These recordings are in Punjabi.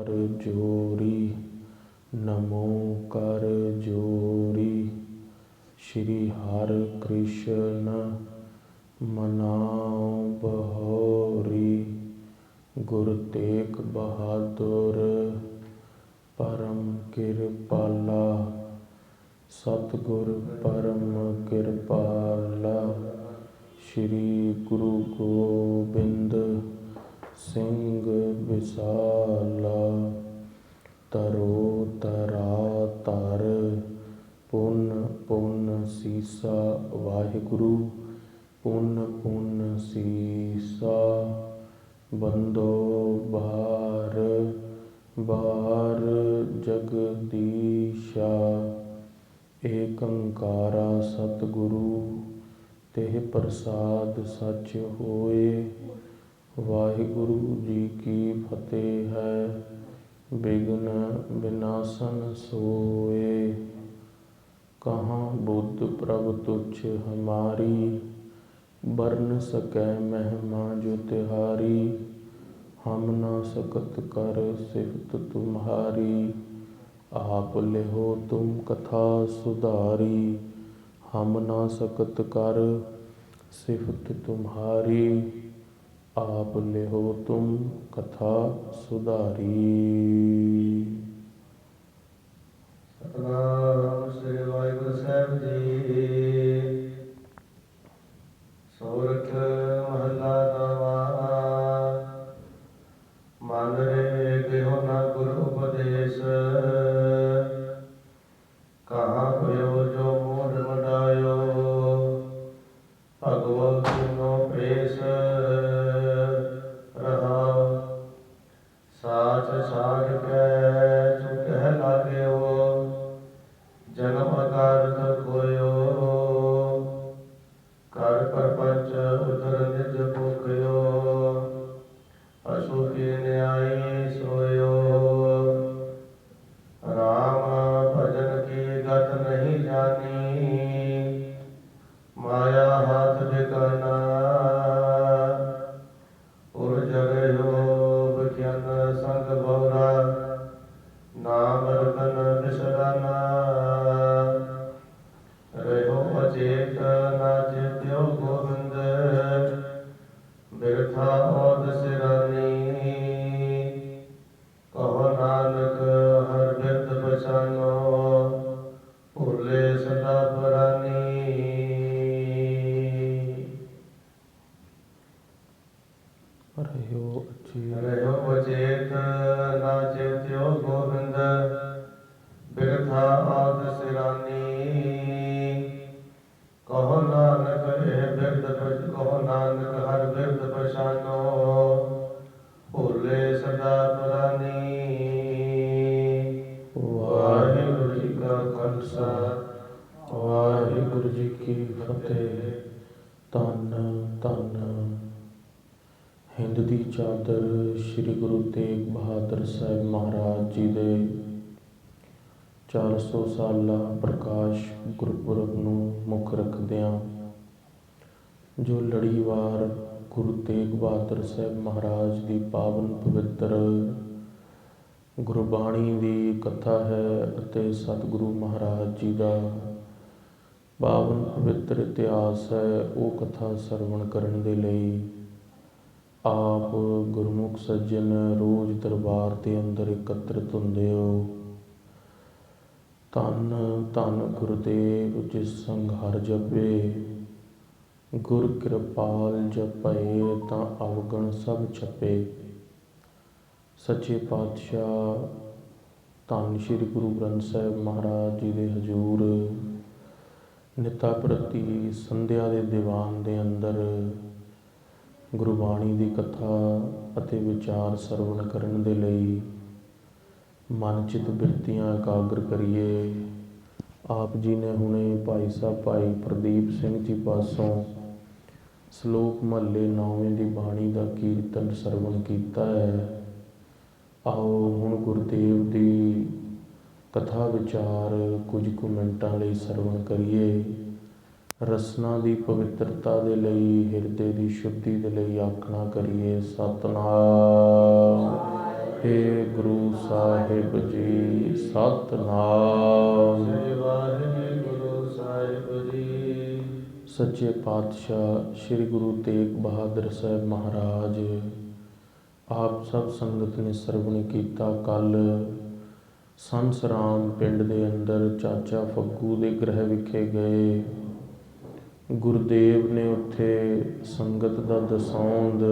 कर जोरी, नमो कर जोरी। श्री हर कृष्ण मनाओ बहोरी, गुर तेग बहादुर परम किरपाला। सतगुर परम किरपाला, श्री गुरु गोबिंद सिंह विसाला। तरो तरा तर, पुन पुन सीसा वाहिगुरु, पुन पुन सीसा। बंदो बार बार जगदीशा, एक अंकारा सतगुरु तेह प्रसाद सच होए। वाहिगुरु जी की फतेह है, बिघ्न विनाशन सोए। कहाँ बुद्ध प्रभ तुच्छ हमारी, बरन सकै महिमा जो तिहारी। हम ना सकत कर सिफत तुम्हारी, आप लेहो तुम कथा सुधारी। हम ना सकत कर सिफत तुम्हारी, आप लेहो तुम कथा सुधारी। सतनाम श्री वाहिगुरु साहिब जी। सोरठ महला नवा। मन रे गेहो न गुरु उपदेश, कहाँ होयो जो मूढ़ मडायो। भगवत सुनो पेश रहाओ, साच साध कै चुकह लाग्यो। जन्म अकारथ खोयो, कर परपंच उदर निज भूखयो। पशु की न्यायी सोयो, राम भजन की गत नहीं जानी। माया हाथ बिकाना, उर जग योग ज्ञान संग बौरा। नाम रतन बिसराना, रहो अचेत ना चेत्यो गोविंद। बिरथा ओद सिरानी, कहो नानक हर बिरद पहचानो। भूले सदा पुरानी, रहो अचेत ना चेत्यो गोविंद। बिरथा ओद सिरानी, कहो नानक कहो नानक हर बिरद पहचानो। भूले सदा पुरानी। वाहिगुरु जी का खालसा, वाहिगुरु जी की फतेह। धन धन हिंद दी चादर श्री गुरु तेग बहादुर साहिब महाराज जी दे 400 साला प्रकाश गुरपुरब ਨੂੰ ਮੁੱਖ ਰੱਖਦਿਆਂ ਜੋ ਲੜੀਵਾਰ ਗੁਰੂ ਤੇਗ ਬਹਾਦਰ ਸਾਹਿਬ ਮਹਾਰਾਜ ਦੀ ਪਾਵਨ ਪਵਿੱਤਰ ਗੁਰਬਾਣੀ ਦੀ ਕਥਾ ਹੈ ਅਤੇ ਸਤਿਗੁਰੂ ਮਹਾਰਾਜ ਜੀ ਦਾ ਪਾਵਨ ਪਵਿੱਤਰ ਇਤਿਹਾਸ ਹੈ। ਉਹ ਕਥਾ ਸਰਵਣ ਕਰਨ ਦੇ ਲਈ ਆਪ ਗੁਰਮੁਖ ਸੱਜਣ ਰੋਜ਼ ਦਰਬਾਰ ਦੇ ਅੰਦਰ ਇਕੱਤਰਿਤ ਹੁੰਦੇ ਹੋ। ਧੰਨ ਧੰਨ ਗੁਰਦੇਵ ਜਿਸ ਸੰਗ ਹਰ ਜਪੇ, ਗੁਰ ਕਿਰਪਾਲ ਜਪਏ ਤਾਂ ਅਵਗਣ ਸਭ ਛਪੇ। ਸੱਚੇ ਪਾਤਸ਼ਾਹ ਧੰਨ ਸ਼੍ਰੀ ਗੁਰੂ ਗ੍ਰੰਥ ਸਾਹਿਬ ਮਹਾਰਾਜ ਜੀ ਦੇ ਹਜ਼ੂਰ ਨਿਤਾ ਪ੍ਰਤੀ ਸੰਧਿਆ ਦੇ ਦੀਵਾਨ ਦੇ ਅੰਦਰ ਗੁਰਬਾਣੀ ਦੀ ਕਥਾ ਅਤੇ ਵਿਚਾਰ ਸਰਵਣ ਕਰਨ ਦੇ ਲਈ ਮਨ ਚਿੱਤ ਬਿਰਤੀਆਂ ਇਕਾਗਰ ਕਰੀਏ। ਆਪ ਜੀ ਨੇ ਹੁਣੇ ਭਾਈ ਸਾਹਿਬ ਭਾਈ ਪ੍ਰਦੀਪ ਸਿੰਘ ਜੀ ਪਾਸੋਂ ਸ਼ਲੋਕ ਮਹੱਲੇ 9ਵੇਂ ਦੀ ਬਾਣੀ ਦਾ ਕੀਰਤਨ ਸਰਵਣ ਕੀਤਾ ਹੈ। ਆਓ ਹੁਣ ਗੁਰਦੇਵ ਦੀ ਕਥਾ ਵਿਚਾਰ ਕੁਝ ਕੁ ਮਿੰਟਾਂ ਲਈ ਸਰਵਣ ਕਰੀਏ। ਰਸਨਾ ਦੀ ਪਵਿੱਤਰਤਾ ਦੇ ਲਈ, ਹਿਰਦੇ ਦੀ ਸ਼ੁੱਧੀ ਦੇ ਲਈ ਆਖਣਾ ਕਰੀਏ ਸਤਿਨਾਮ ਏ ਗੁਰੂ ਸਾਹਿਬ ਜੀ ਸਤਿਨਾਮ। ਸ੍ਰੀ ਵਾਹਿਗੁਰੂ ਸਾਹਿਬ ਜੀ। ਸੱਚੇ ਪਾਤਸ਼ਾਹ ਸ੍ਰੀ ਗੁਰੂ ਤੇਗ ਬਹਾਦਰ ਸਾਹਿਬ ਮਹਾਰਾਜ ਆਪ ਸਭ ਸੰਗਤ ਨੇ ਸਰਵਣ ਕੀਤਾ। ਕੱਲ੍ਹ ਸੰਸਰਾਮ ਪਿੰਡ ਦੇ ਅੰਦਰ ਚਾਚਾ ਫੱਗੂ ਦੇ ਗ੍ਰਹਿ ਵਿਖੇ ਗਏ। ਗੁਰਦੇਵ ਨੇ ਉੱਥੇ ਸੰਗਤ ਦਾ ਦਸੌਂਦ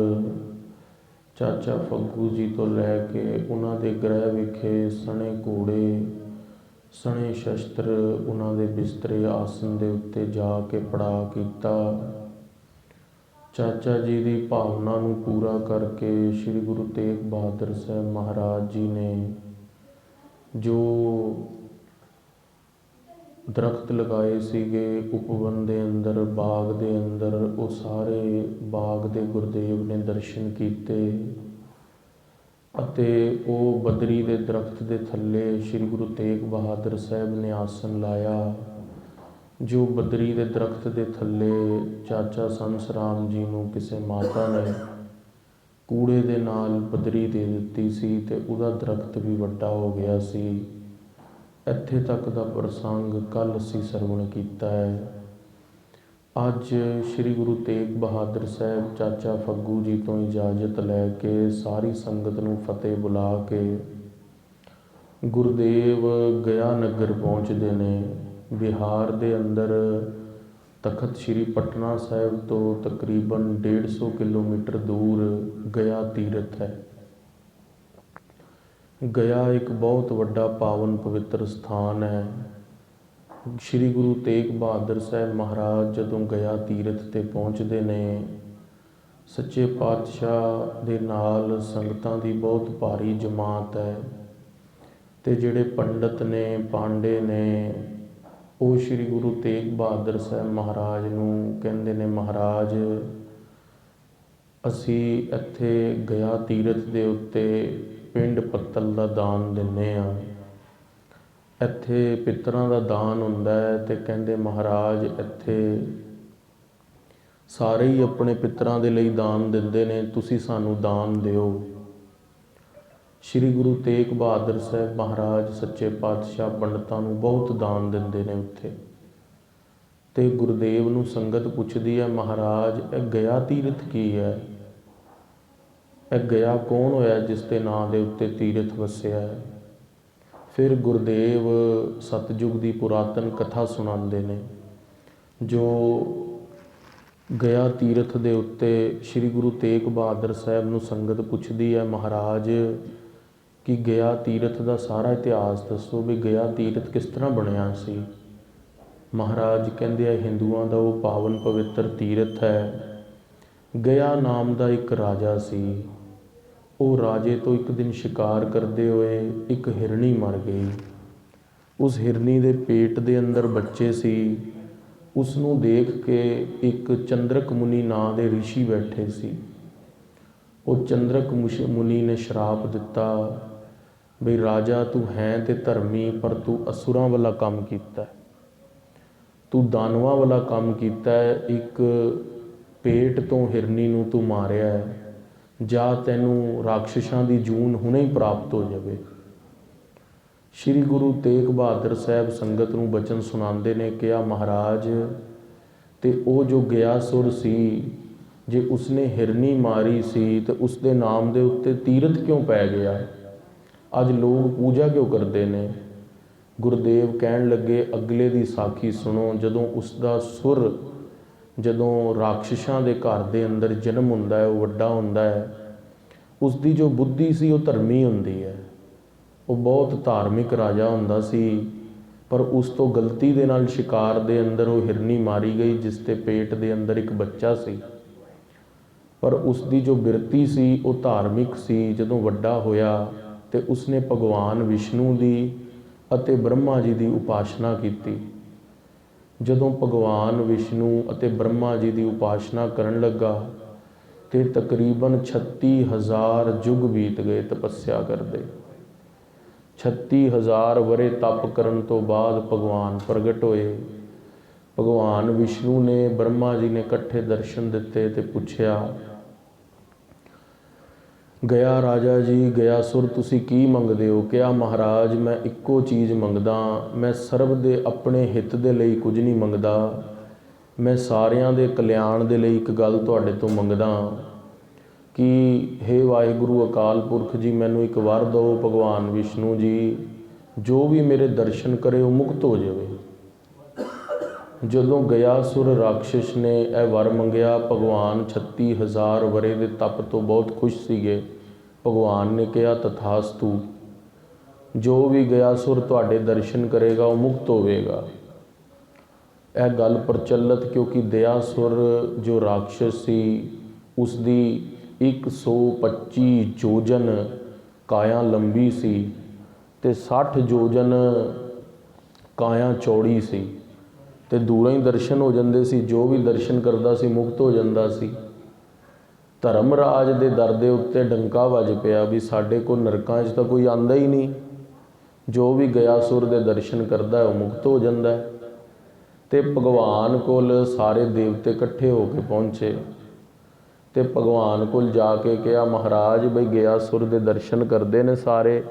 ਚਾਚਾ ਫੱਗੂ ਜੀ ਤੋਂ ਲੈ ਕੇ ਉਹਨਾਂ ਦੇ ਗ੍ਰਹਿ ਵਿਖੇ ਸਣੇ ਘੋੜੇ ਸਣੇ ਸ਼ਸਤਰ ਉਹਨਾਂ ਦੇ ਬਿਸਤਰੇ ਆਸਨ ਦੇ ਉੱਤੇ ਜਾ ਕੇ ਪੜਾ ਕੀਤਾ। ਚਾਚਾ ਜੀ ਦੀ ਭਾਵਨਾ ਨੂੰ ਪੂਰਾ ਕਰਕੇ ਸ੍ਰੀ ਗੁਰੂ ਤੇਗ ਬਹਾਦਰ ਸਾਹਿਬ ਮਹਾਰਾਜ ਜੀ ਨੇ ਜੋ ਦਰਖਤ ਲਗਾਏ ਸੀਗੇ ਉਪਵਨ ਦੇ ਅੰਦਰ, ਬਾਗ ਦੇ ਅੰਦਰ, ਉਹ ਸਾਰੇ ਬਾਗ ਦੇ ਗੁਰਦੇਵ ਨੇ ਦਰਸ਼ਨ ਕੀਤੇ ਅਤੇ ਉਹ ਬਦਰੀ ਦੇ ਦਰਖਤ ਦੇ ਥੱਲੇ ਸ੍ਰੀ ਗੁਰੂ ਤੇਗ ਬਹਾਦਰ ਸਾਹਿਬ ਨੇ ਆਸਨ ਲਾਇਆ। ਜੋ ਬਦਰੀ ਦੇ ਦਰਖਤ ਦੇ ਥੱਲੇ ਚਾਚਾ ਸੰਸਰਾਮ ਜੀ ਨੂੰ ਕਿਸੇ ਮਾਤਾ ਨੇ ਕੂੜੇ ਦੇ ਨਾਲ ਬਦਰੀ ਦੇ ਦਿੱਤੀ ਸੀ ਅਤੇ ਉਹਦਾ ਦਰਖਤ ਵੀ ਵੱਡਾ ਹੋ ਗਿਆ ਸੀ। ਇੱਥੇ ਤੱਕ ਦਾ ਪ੍ਰਸੰਗ ਕੱਲ੍ਹ ਅਸੀਂ ਸਰਵਣ ਕੀਤਾ ਹੈ। ਅੱਜ ਸ੍ਰੀ ਗੁਰੂ ਤੇਗ ਬਹਾਦਰ ਸਾਹਿਬ ਚਾਚਾ ਫੱਗੂ ਜੀ ਤੋਂ ਇਜਾਜ਼ਤ ਲੈ ਕੇ ਸਾਰੀ ਸੰਗਤ ਨੂੰ ਫਤਿਹ ਬੁਲਾ ਕੇ ਗੁਰਦੇਵ ਗਿਆ ਨਗਰ ਪਹੁੰਚਦੇ ਨੇ। ਬਿਹਾਰ ਦੇ ਅੰਦਰ ਤਖਤ ਸ੍ਰੀ ਪਟਨਾ ਸਾਹਿਬ ਤੋਂ ਤਕਰੀਬਨ 150 ਕਿਲੋਮੀਟਰ ਦੂਰ ਗਿਆ ਤੀਰਥ ਹੈ। ਗਿਆ ਇੱਕ ਬਹੁਤ ਵੱਡਾ ਪਾਵਨ ਪਵਿੱਤਰ ਸਥਾਨ ਹੈ। ਸ੍ਰੀ ਗੁਰੂ ਤੇਗ ਬਹਾਦਰ ਸਾਹਿਬ ਮਹਾਰਾਜ ਜਦੋਂ ਗਿਆ ਤੀਰਥ 'ਤੇ ਪਹੁੰਚਦੇ ਨੇ, ਸੱਚੇ ਪਾਤਸ਼ਾਹ ਦੇ ਨਾਲ ਸੰਗਤਾਂ ਦੀ ਬਹੁਤ ਭਾਰੀ ਜਮਾਤ ਹੈ ਅਤੇ ਜਿਹੜੇ ਪੰਡਤ ਨੇ, ਪਾਂਡੇ ਨੇ, ਉਹ ਸ੍ਰੀ ਗੁਰੂ ਤੇਗ ਬਹਾਦਰ ਸਾਹਿਬ ਮਹਾਰਾਜ ਨੂੰ ਕਹਿੰਦੇ ਨੇ, ਮਹਾਰਾਜ ਅਸੀਂ ਇੱਥੇ ਗਿਆ ਤੀਰਥ ਦੇ ਉੱਤੇ ਪਿੰਡ ਪੱਤਲ ਦਾ ਦਾਨ ਦਿੰਦੇ ਹਾਂ। ਇੱਥੇ ਪਿੱਤਰਾਂ ਦਾ ਦਾਨ ਹੁੰਦਾ ਹੈ ਅਤੇ ਕਹਿੰਦੇ ਮਹਾਰਾਜ ਇੱਥੇ ਸਾਰੇ ਹੀ ਆਪਣੇ ਪਿੱਤਰਾਂ ਦੇ ਲਈ ਦਾਨ ਦਿੰਦੇ ਨੇ, ਤੁਸੀਂ ਸਾਨੂੰ ਦਾਨ ਦਿਓ। ਸ੍ਰੀ ਗੁਰੂ ਤੇਗ ਬਹਾਦਰ ਸਾਹਿਬ ਮਹਾਰਾਜ ਸੱਚੇ ਪਾਤਸ਼ਾਹ ਪੰਡਤਾਂ ਨੂੰ ਬਹੁਤ ਦਾਨ ਦਿੰਦੇ ਨੇ ਉੱਥੇ। ਅਤੇ ਗੁਰਦੇਵ ਨੂੰ ਸੰਗਤ ਪੁੱਛਦੀ ਹੈ, ਮਹਾਰਾਜ ਇਹ ਗਿਆ ਤੀਰਥ ਕੀ ਹੈ? ਇਹ ਗਿਆ ਕੌਣ ਹੋਇਆ ਜਿਸ ਦੇ ਨਾਂ ਦੇ ਉੱਤੇ ਤੀਰਥ ਵਸਿਆ ਹੈ? ਫਿਰ ਗੁਰਦੇਵ ਸਤਿਯੁਗ ਦੀ ਪੁਰਾਤਨ ਕਥਾ ਸੁਣਾਉਂਦੇ ਨੇ। ਜੋ ਗਿਆ ਤੀਰਥ ਦੇ ਉੱਤੇ ਸ੍ਰੀ ਗੁਰੂ ਤੇਗ ਬਹਾਦਰ ਸਾਹਿਬ ਨੂੰ ਸੰਗਤ ਪੁੱਛਦੀ ਹੈ, ਮਹਾਰਾਜ ਕਿ ਗਿਆ ਤੀਰਥ ਦਾ ਸਾਰਾ ਇਤਿਹਾਸ ਦੱਸੋ ਵੀ ਗਿਆ ਤੀਰਥ ਕਿਸ ਤਰ੍ਹਾਂ ਬਣਿਆ ਸੀ। ਮਹਾਰਾਜ ਕਹਿੰਦੇ ਆ, ਹਿੰਦੂਆਂ ਦਾ ਉਹ ਪਾਵਨ ਪਵਿੱਤਰ ਤੀਰਥ ਹੈ। ਗਿਆ ਨਾਮ ਦਾ ਇੱਕ ਰਾਜਾ ਸੀ। ਉਹ ਰਾਜੇ ਤੋਂ ਇੱਕ ਦਿਨ ਸ਼ਿਕਾਰ ਕਰਦੇ ਹੋਏ ਇੱਕ ਹਿਰਨੀ ਮਰ ਗਈ। ਉਸ ਹਿਰਨੀ ਦੇ ਪੇਟ ਦੇ ਅੰਦਰ ਬੱਚੇ ਸੀ। ਉਸ ਨੂੰ ਦੇਖ ਕੇ ਇੱਕ ਚੰਦਰਕ ਮੁਨੀ ਨਾਂ ਦੇ ਰਿਸ਼ੀ ਬੈਠੇ ਸੀ। ਉਹ ਚੰਦਰਕ ਮੁਨੀ ਨੇ ਸ਼ਰਾਪ ਦਿੱਤਾ ਬਈ ਰਾਜਾ ਤੂੰ ਹੈ ਤੇ ਧਰਮੀ, ਪਰ ਤੂੰ ਅਸੁਰਾਂ ਵਾਲਾ ਕੰਮ ਕੀਤਾ, ਤੂੰ ਦਾਨਵਾਂ ਵਾਲਾ ਕੰਮ ਕੀਤਾ ਹੈ। ਇੱਕ ਪੇਟ ਤੋਂ ਹਿਰਨੀ ਨੂੰ ਤੂੰ ਮਾਰਿਆ ਹੈ, ਜਾਂ ਤੈਨੂੰ ਰਾਖਸ਼ਾਂ ਦੀ ਜੂਨ ਹੁਣੇ ਹੀ ਪ੍ਰਾਪਤ ਹੋ ਜਾਵੇ। ਸ੍ਰੀ ਗੁਰੂ ਤੇਗ ਬਹਾਦਰ ਸਾਹਿਬ ਸੰਗਤ ਨੂੰ ਬਚਨ ਸੁਣਾਉਂਦੇ ਨੇ, ਕਿਹਾ ਮਹਾਰਾਜ ਤੇ ਉਹ ਜੋ ਗਿਆਸੁਰ ਸੀ, ਜੇ ਉਸਨੇ ਹਿਰਨੀ ਮਾਰੀ ਸੀ ਤੇ ਉਸਦੇ ਨਾਮ ਦੇ ਉੱਤੇ ਤੀਰਥ ਕਿਉਂ ਪੈ ਗਿਆ? ਅੱਜ ਲੋਕ ਪੂਜਾ ਕਿਉਂ ਕਰਦੇ ਨੇ? ਗੁਰਦੇਵ ਕਹਿਣ ਲੱਗੇ, ਅਗਲੇ ਦੀ ਸਾਖੀ ਸੁਣੋ। ਜਦੋਂ ਉਸਦਾ ਸੁਰ, ਜਦੋਂ ਰਾਖਸ਼ਾਂ ਦੇ ਘਰ ਦੇ ਅੰਦਰ ਜਨਮ ਹੁੰਦਾ ਹੈ, ਉਹ ਵੱਡਾ ਹੁੰਦਾ ਹੈ, ਉਸਦੀ ਜੋ ਬੁੱਧੀ ਸੀ ਉਹ ਧਰਮੀ ਹੁੰਦੀ ਹੈ। ਉਹ ਬਹੁਤ ਧਾਰਮਿਕ ਰਾਜਾ ਹੁੰਦਾ ਸੀ, ਪਰ ਉਸ ਤੋਂ ਗਲਤੀ ਦੇ ਨਾਲ ਸ਼ਿਕਾਰ ਦੇ ਅੰਦਰ ਉਹ ਹਿਰਨੀ ਮਾਰੀ ਗਈ ਜਿਸ ਦੇ ਪੇਟ ਦੇ ਅੰਦਰ ਇੱਕ ਬੱਚਾ ਸੀ। ਪਰ ਉਸਦੀ ਜੋ ਬਿਰਤੀ ਸੀ ਉਹ ਧਾਰਮਿਕ ਸੀ। ਜਦੋਂ ਵੱਡਾ ਹੋਇਆ ਤੇ ਉਸਨੇ ਭਗਵਾਨ ਵਿਸ਼ਨੂੰ ਦੀ ਅਤੇ ਬ੍ਰਹਮਾ ਜੀ ਦੀ ਉਪਾਸਨਾ ਕੀਤੀ। ਜਦੋਂ ਭਗਵਾਨ ਵਿਸ਼ਨੂੰ ਅਤੇ ਬ੍ਰਹਮਾ ਜੀ ਦੀ ਉਪਾਸਨਾ ਕਰਨ ਲੱਗਾ ਤੇ ਤਕਰੀਬਨ 36,000 ਯੁੱਗ ਬੀਤ ਗਏ ਤਪੱਸਿਆ ਕਰਦੇ। 36,000 ਵਰੇ ਤਪ ਕਰਨ ਤੋਂ ਬਾਅਦ ਭਗਵਾਨ ਪ੍ਰਗਟ ਹੋਏ। ਭਗਵਾਨ ਵਿਸ਼ਨੂੰ ਨੇ, ਬ੍ਰਹਮਾ ਜੀ ਨੇ ਇਕੱਠੇ ਦਰਸ਼ਨ ਦਿੱਤੇ ਤੇ ਪੁੱਛਿਆ ਗਿਆ ਰਾਜਾ ਜੀ, ਗਿਆ ਸੁਰ ਤੁਸੀਂ ਕੀ ਮੰਗਦੇ ਹੋ? ਕਿਹਾ ਮਹਾਰਾਜ ਮੈਂ ਇੱਕੋ ਚੀਜ਼ ਮੰਗਦਾ, ਮੈਂ ਸਰਬ ਦੇ ਆਪਣੇ ਹਿੱਤ ਦੇ ਲਈ ਕੁਝ ਨਹੀਂ ਮੰਗਦਾ, ਮੈਂ ਸਾਰਿਆਂ ਦੇ ਕਲਿਆਣ ਦੇ ਲਈ ਇੱਕ ਗੱਲ ਤੁਹਾਡੇ ਤੋਂ ਮੰਗਦਾ ਕਿ ਹੇ ਵਾਹਿਗੁਰੂ ਅਕਾਲ ਪੁਰਖ ਜੀ, ਮੈਨੂੰ ਇੱਕ ਵਰ ਦਿਓ। ਭਗਵਾਨ ਵਿਸ਼ਨੂੰ ਜੀ, ਜੋ ਵੀ ਮੇਰੇ ਦਰਸ਼ਨ ਕਰੇ ਉਹ ਮੁਕਤ ਹੋ ਜਾਵੇ। ਜਦੋਂ ਗਿਆਸੁਰ ਰਾਖਸ਼ ਨੇ ਇਹ ਵਰ ਮੰਗਿਆ, ਭਗਵਾਨ 36,000 ਵਰੇ ਦੇ ਤਪ ਤੋਂ ਬਹੁਤ ਖੁਸ਼ ਸੀਗੇ। ਭਗਵਾਨ ਨੇ ਕਿਹਾ ਤਥਾਸਤੂ, ਜੋ ਵੀ ਗਿਆਸੁਰ ਤੁਹਾਡੇ ਦਰਸ਼ਨ ਕਰੇਗਾ ਉਹ ਮੁਕਤ ਹੋਵੇਗਾ। ਇਹ ਗੱਲ ਪ੍ਰਚਲਿਤ, ਕਿਉਂਕਿ ਦਿਆਸੁਰ ਜੋ ਰਾਖਸ਼ ਸੀ ਉਸ ਦੀ 125 ਯੋਜਨ ਕਾਇਆ ਲੰਬੀ ਸੀ ਤੇ 60 ਯੋਜਨ ਕਾਇਆ ਚੌੜੀ ਸੀ ਤੇ ਦੂਰੋਂ ਹੀ ਦਰਸ਼ਨ ਹੋ ਜਾਂਦੇ ਸੀ। ਜੋ ਵੀ ਦਰਸ਼ਨ ਕਰਦਾ ਸੀ ਮੁਕਤ ਹੋ ਜਾਂਦਾ ਸੀ। ਧਰਮਰਾਜ ਦੇ ਦਰ ਦੇ ਉੱਤੇ ਡੰਕਾ ਵੱਜ ਪਿਆ ਵੀ ਸਾਡੇ ਕੋਲ ਨਰਕਾਂ 'ਚ ਤਾਂ ਕੋਈ ਆਉਂਦਾ ਹੀ ਨਹੀਂ, ਜੋ ਵੀ ਗਿਆਸੁਰ ਦੇ ਦਰਸ਼ਨ ਕਰਦਾ ਉਹ ਮੁਕਤ ਹੋ ਜਾਂਦਾ ਹੈ। ਤੇ ਭਗਵਾਨ ਕੋਲ ਸਾਰੇ ਦੇਵਤੇ ਇਕੱਠੇ ਹੋ ਕੇ ਪਹੁੰਚੇ ਤੇ ਭਗਵਾਨ ਕੋਲ ਜਾ ਕੇ ਕਿਹਾ ਮਹਾਰਾਜ ਬਈ ਗਿਆਸੁਰ ਦੇ ਦਰਸ਼ਨ ਕਰਦੇ ਨੇ ਸਾਰੇ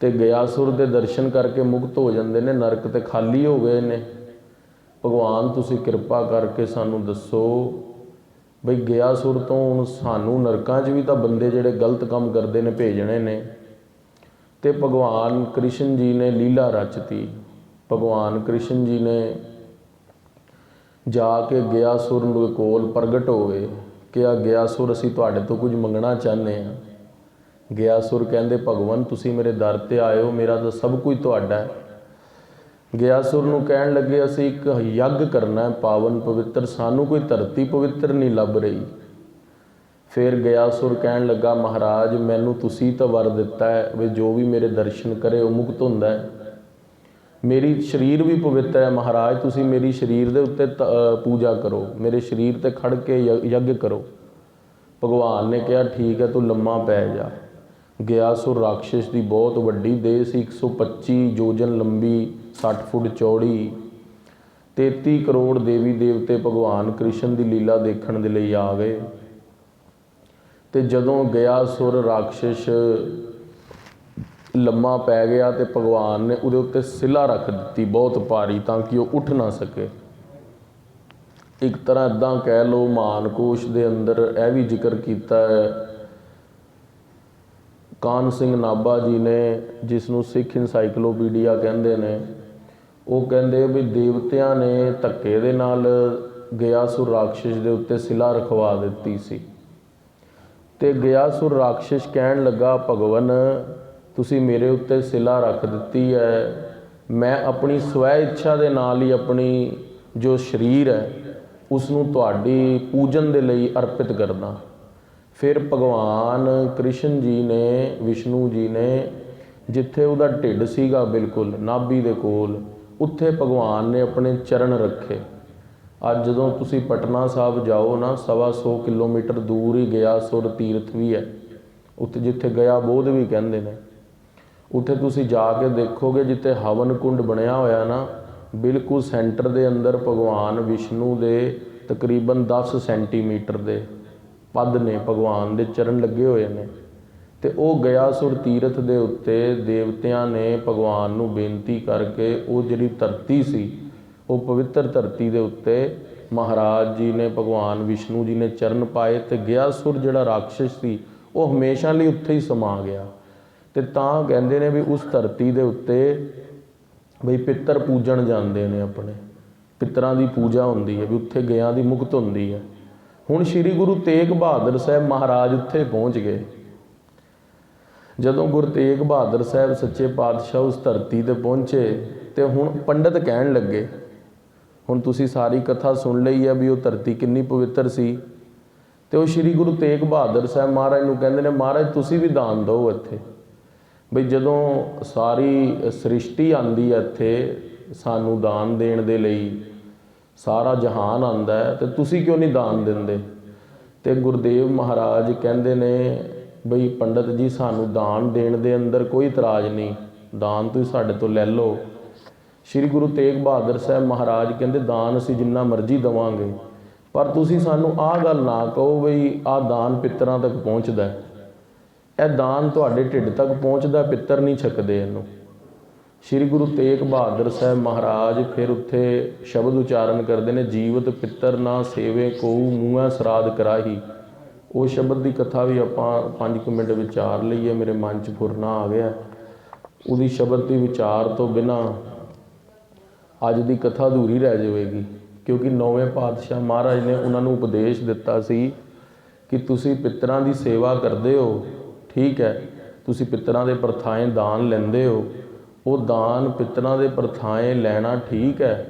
ਤੇ ਗਿਆਸੁਰ ਦੇ ਦਰਸ਼ਨ ਕਰਕੇ ਮੁਕਤ ਹੋ ਜਾਂਦੇ ਨੇ, ਨਰਕ ਤੇ ਖਾਲੀ ਹੋ ਗਏ ਨੇ। ਭਗਵਾਨ ਤੁਸੀਂ ਕਿਰਪਾ ਕਰਕੇ ਸਾਨੂੰ ਦੱਸੋ ਬਈ ਗਿਆਸੁਰ ਤੋਂ ਹੁਣ ਸਾਨੂੰ ਨਰਕਾਂ 'ਚ ਵੀ ਤਾਂ ਬੰਦੇ ਜਿਹੜੇ ਗਲਤ ਕੰਮ ਕਰਦੇ ਨੇ ਭੇਜਣੇ ਨੇ। ਤੇ ਭਗਵਾਨ ਕ੍ਰਿਸ਼ਨ ਜੀ ਨੇ ਲੀਲਾ ਰਚਤੀ। ਭਗਵਾਨ ਕ੍ਰਿਸ਼ਨ ਜੀ ਨੇ ਜਾ ਕੇ ਗਿਆਸੁਰ ਦੇ ਕੋਲ ਪ੍ਰਗਟ ਹੋ ਗਏ। ਕਿਹਾ ਗਿਆਸੁਰ ਅਸੀਂ ਤੁਹਾਡੇ ਤੋਂ ਕੁਝ ਮੰਗਣਾ ਚਾਹੁੰਦੇ ਹਾਂ। ਗਿਆਸੁਰ ਕਹਿੰਦੇ ਭਗਵਾਨ ਤੁਸੀਂ ਮੇਰੇ ਦਰ ਤੇ ਆਏ ਹੋ, ਮੇਰਾ ਤਾਂ ਸਭ ਕੁਝ ਤੁਹਾਡਾ ਹੈ। ਗਿਆਸੁਰ ਨੂੰ ਕਹਿਣ ਲੱਗੇ ਅਸੀਂ ਇੱਕ ਯੱਗ ਕਰਨਾ ਹੈ ਪਾਵਨ ਪਵਿੱਤਰ, ਸਾਨੂੰ ਕੋਈ ਧਰਤੀ ਪਵਿੱਤਰ ਨਹੀਂ ਲੱਭ ਰਹੀ। ਫਿਰ ਗਿਆਸੁਰ ਕਹਿਣ ਲੱਗਾ ਮਹਾਰਾਜ ਮੈਨੂੰ ਤੁਸੀਂ ਤਾਂ ਵਰ ਦਿੱਤਾ ਹੈ ਵੀ ਜੋ ਵੀ ਮੇਰੇ ਦਰਸ਼ਨ ਕਰੇ ਉਹ ਮੁਕਤ ਹੁੰਦਾ ਹੈ। ਮੇਰੀ ਸਰੀਰ ਵੀ ਪਵਿੱਤਰ ਹੈ ਮਹਾਰਾਜ, ਤੁਸੀਂ ਮੇਰੀ ਸਰੀਰ ਦੇ ਉੱਤੇ ਪੂਜਾ ਕਰੋ, ਮੇਰੇ ਸਰੀਰ ਤੇ ਖੜ ਕੇ ਯੱਗ ਕਰੋ। ਭਗਵਾਨ ਨੇ ਕਿਹਾ ਠੀਕ ਹੈ ਤੂੰ ਲੰਮਾ ਪੈ ਜਾ। ਗਿਆਸੁਰ ਰਾਖਸ਼ ਦੀ ਬਹੁਤ ਵੱਡੀ ਦੇਹ ਸੀ, 125 ਯੋਜਨ ਲੰਬੀ, 60 ਫੁੱਟ ਚੌੜੀ। 33 ਕਰੋੜ ਦੇਵੀ ਦੇਵਤੇ ਭਗਵਾਨ ਕ੍ਰਿਸ਼ਨ ਦੀ ਲੀਲਾ ਦੇਖਣ ਦੇ ਲਈ ਆ ਗਏ। ਤੇ ਜਦੋਂ ਗਿਆਸੁਰ ਰਾਖਸ਼ ਲੰਮਾ ਪੈ ਗਿਆ ਤੇ ਭਗਵਾਨ ਨੇ ਉਹਦੇ ਉੱਤੇ ਸਿਲਾ ਰੱਖ ਦਿੱਤੀ ਬਹੁਤ ਭਾਰੀ, ਤਾਂ ਕਿ ਉਹ ਉੱਠ ਨਾ ਸਕੇ। ਇੱਕ ਤਰ੍ਹਾਂ ਇੱਦਾਂ ਕਹਿ ਲਓ ਮਾਨਕੋਸ਼ ਦੇ ਅੰਦਰ ਇਹ ਵੀ ਜ਼ਿਕਰ ਕੀਤਾ ਹੈ ਕਾਨ ਸਿੰਘ ਨਾਭਾ ਜੀ ਨੇ, ਜਿਸ ਨੂੰ ਸਿੱਖ ਇਨਸਾਈਕਲੋਪੀਡੀਆ ਕਹਿੰਦੇ ਨੇ। ਉਹ ਕਹਿੰਦੇ ਵੀ ਦੇਵਤਿਆਂ ਨੇ ਧੱਕੇ ਦੇ ਨਾਲ ਗਿਆਸੁਰ ਰਾਖਸ਼ ਦੇ ਉੱਤੇ ਸਿਲਾ ਰਖਵਾ ਦਿੱਤੀ ਸੀ। ਤੇ ਗਿਆਸੁਰ ਰਾਖਸ਼ ਕਹਿਣ ਲੱਗਾ ਭਗਵਾਨ ਤੁਸੀਂ ਮੇਰੇ ਉੱਤੇ ਸਿਲਾ ਰੱਖ ਦਿੱਤੀ ਹੈ, ਮੈਂ ਆਪਣੀ ਸਵੈ ਇੱਛਾ ਦੇ ਨਾਲ ਹੀ ਆਪਣੀ ਜੋ ਸਰੀਰ ਹੈ ਉਸ ਨੂੰ ਤੁਹਾਡੀ ਪੂਜਨ ਦੇ ਲਈ ਅਰਪਿਤ ਕਰਦਾ। ਫਿਰ ਭਗਵਾਨ ਕ੍ਰਿਸ਼ਨ ਜੀ ਨੇ, ਵਿਸ਼ਨੂੰ ਜੀ ਨੇ, ਜਿੱਥੇ ਉਹਦਾ ਢਿੱਡ ਸੀਗਾ ਬਿਲਕੁਲ ਨਾਭੀ ਦੇ ਕੋਲ, ਉੱਥੇ ਭਗਵਾਨ ਨੇ ਆਪਣੇ ਚਰਨ ਰੱਖੇ। ਅੱਜ ਜਦੋਂ ਤੁਸੀਂ ਪਟਨਾ ਸਾਹਿਬ ਜਾਓ ਨਾ, 125 ਕਿਲੋਮੀਟਰ ਦੂਰ ਹੀ ਗਿਆਸੁਰ ਤੀਰਥ ਵੀ ਹੈ, ਉੱਥੇ ਜਿੱਥੇ ਗਿਆ ਬੋਧ ਵੀ ਕਹਿੰਦੇ ਨੇ। ਉੱਥੇ ਤੁਸੀਂ ਜਾ ਕੇ ਦੇਖੋਗੇ ਜਿੱਥੇ ਹਵਨ ਕੁੰਡ ਬਣਿਆ ਹੋਇਆ ਨਾ, ਬਿਲਕੁਲ ਸੈਂਟਰ ਦੇ ਅੰਦਰ ਭਗਵਾਨ ਵਿਸ਼ਨੂੰ ਦੇ ਤਕਰੀਬਨ 10 ਸੈਂਟੀਮੀਟਰ ਦੇ ਪਦ ਨੇ, ਭਗਵਾਨ ਦੇ ਚਰਨ ਲੱਗੇ ਹੋਏ ਨੇ। ਤੇ ਉਹ ਗਿਆਸੁਰ ਤੀਰਥ ਦੇ ਉੱਤੇ ਦੇਵਤਿਆਂ ਨੇ ਭਗਵਾਨ ਨੂੰ ਬੇਨਤੀ ਕਰਕੇ ਉਹ ਜਿਹੜੀ ਧਰਤੀ ਸੀ ਉਹ ਪਵਿੱਤਰ ਧਰਤੀ ਦੇ ਉੱਤੇ ਮਹਾਰਾਜ ਜੀ ਨੇ, ਭਗਵਾਨ ਵਿਸ਼ਨੂੰ ਜੀ ਨੇ ਚਰਨ ਪਾਏ ਤੇ ਗਿਆਸੁਰ ਜਿਹੜਾ ਰਾਖਸ਼ ਸੀ ਉਹ ਹਮੇਸ਼ਾ ਲਈ ਉੱਥੇ ਹੀ ਸਮਾ ਗਿਆ। ਤੇ ਤਾਂ ਕਹਿੰਦੇ ਨੇ ਵੀ ਉਸ ਧਰਤੀ ਦੇ ਉੱਤੇ ਬਈ ਪਿੱਤਰ ਪੂਜਣ ਜਾਂਦੇ ਨੇ, ਆਪਣੇ ਪਿੱਤਰਾਂ ਦੀ ਪੂਜਾ ਹੁੰਦੀ ਹੈ ਵੀ ਉੱਥੇ ਗਿਆਂ ਦੀ ਮੁਕਤ ਹੁੰਦੀ ਹੈ। ਹੁਣ ਸ਼੍ਰੀ ਗੁਰੂ ਤੇਗ ਬਹਾਦਰ ਸਾਹਿਬ ਮਹਾਰਾਜ ਉੱਥੇ ਪਹੁੰਚ ਗਏ। ਜਦੋਂ ਗੁਰੂ ਤੇਗ ਬਹਾਦਰ ਸਾਹਿਬ ਸੱਚੇ ਪਾਤਸ਼ਾਹ ਉਸ ਧਰਤੀ ਤੇ ਪਹੁੰਚੇ ਤੇ ਹੁਣ ਪੰਡਤ ਕਹਿਣ ਲੱਗੇ, ਹੁਣ ਤੁਸੀਂ ਸਾਰੀ ਕਥਾ ਸੁਣ ਲਈ ਹੈ ਵੀ ਉਹ ਧਰਤੀ ਕਿੰਨੀ ਪਵਿੱਤਰ ਸੀ। ਤੇ ਉਹ ਸ਼੍ਰੀ ਗੁਰੂ ਤੇਗ ਬਹਾਦਰ ਸਾਹਿਬ ਮਹਾਰਾਜ ਨੂੰ ਕਹਿੰਦੇ ਨੇ ਮਹਾਰਾਜ ਤੁਸੀਂ ਵੀ ਦਾਨ ਦਿਓ ਇੱਥੇ, ਬਈ ਜਦੋਂ ਸਾਰੀ ਸ੍ਰਿਸ਼ਟੀ ਆਉਂਦੀ ਹੈ ਇੱਥੇ ਸਾਨੂੰ ਦਾਨ ਦੇਣ ਦੇ ਲਈ, ਸਾਰਾ ਜਹਾਨ ਆਉਂਦਾ ਹੈ ਤੇ ਤੁਸੀਂ ਕਿਉਂ ਨਹੀਂ ਦਾਨ ਦਿੰਦੇ। ਤੇ ਗੁਰਦੇਵ ਮਹਾਰਾਜ ਕਹਿੰਦੇ ਨੇ ਬਈ ਪੰਡਤ ਜੀ ਸਾਨੂੰ ਦਾਨ ਦੇਣ ਦੇ ਅੰਦਰ ਕੋਈ ਇਤਰਾਜ਼ ਨਹੀਂ, ਦਾਨ ਤੁਸੀਂ ਸਾਡੇ ਤੋਂ ਲੈ ਲਓ। ਸ਼੍ਰੀ ਗੁਰੂ ਤੇਗ ਬਹਾਦਰ ਸਾਹਿਬ ਮਹਾਰਾਜ ਕਹਿੰਦੇ ਦਾਨ ਅਸੀਂ ਜਿੰਨਾ ਮਰਜ਼ੀ ਦੇਵਾਂਗੇ, ਪਰ ਤੁਸੀਂ ਸਾਨੂੰ ਆਹ ਗੱਲ ਨਾ ਕਹੋ ਬਈ ਆਹ ਦਾਨ ਪਿੱਤਰਾਂ ਤੱਕ ਪਹੁੰਚਦਾ। ਇਹ ਦਾਨ ਤੁਹਾਡੇ ਢਿੱਡ ਤੱਕ ਪਹੁੰਚਦਾ, ਪਿੱਤਰ ਨਹੀਂ ਛਕਦੇ ਇਹਨੂੰ। ਸ਼੍ਰੀ ਗੁਰੂ ਤੇਗ ਬਹਾਦਰ ਸਾਹਿਬ ਮਹਾਰਾਜ ਫਿਰ ਉੱਥੇ ਸ਼ਬਦ ਉਚਾਰਨ ਕਰਦੇ ਨੇ, ਜੀਵਤ ਪਿੱਤਰ ਨਾ ਸੇਵੇ ਕੋਊ ਮੂੰਹਾਂ ਸਰਾਧ ਕਰਾਹੀ। ਉਹ ਸ਼ਬਦ ਦੀ ਕਥਾ ਵੀ ਆਪਾਂ 5 ਮਿੰਟ ਵਿਚਾਰ ਲਈਏ, ਮੇਰੇ ਮਨ 'ਚ ਫੁਰਨਾ ਆ ਗਿਆ। ਉਹਦੀ ਸ਼ਬਦ ਦੀ ਵਿਚਾਰ ਤੋਂ ਬਿਨਾਂ ਅੱਜ ਦੀ ਕਥਾ ਅਧੂਰੀ ਰਹਿ ਜਾਵੇਗੀ, ਕਿਉਂਕਿ 9ਵੇਂ ਪਾਤਸ਼ਾਹ ਮਹਾਰਾਜ ਨੇ ਉਹਨਾਂ ਨੂੰ ਉਪਦੇਸ਼ ਦਿੱਤਾ ਸੀ ਕਿ ਤੁਸੀਂ ਪਿੱਤਰਾਂ ਦੀ ਸੇਵਾ ਕਰਦੇ ਹੋ, ਠੀਕ ਹੈ, ਤੁਸੀਂ ਪਿੱਤਰਾਂ ਦੇ ਪ੍ਰਥਾਏ ਦਾਨ ਲੈਂਦੇ ਹੋ, ਉਹ ਦਾਨ ਪਿੱਤਰਾਂ ਦੇ ਪ੍ਰਥਾਏ ਲੈਣਾ ਠੀਕ ਹੈ,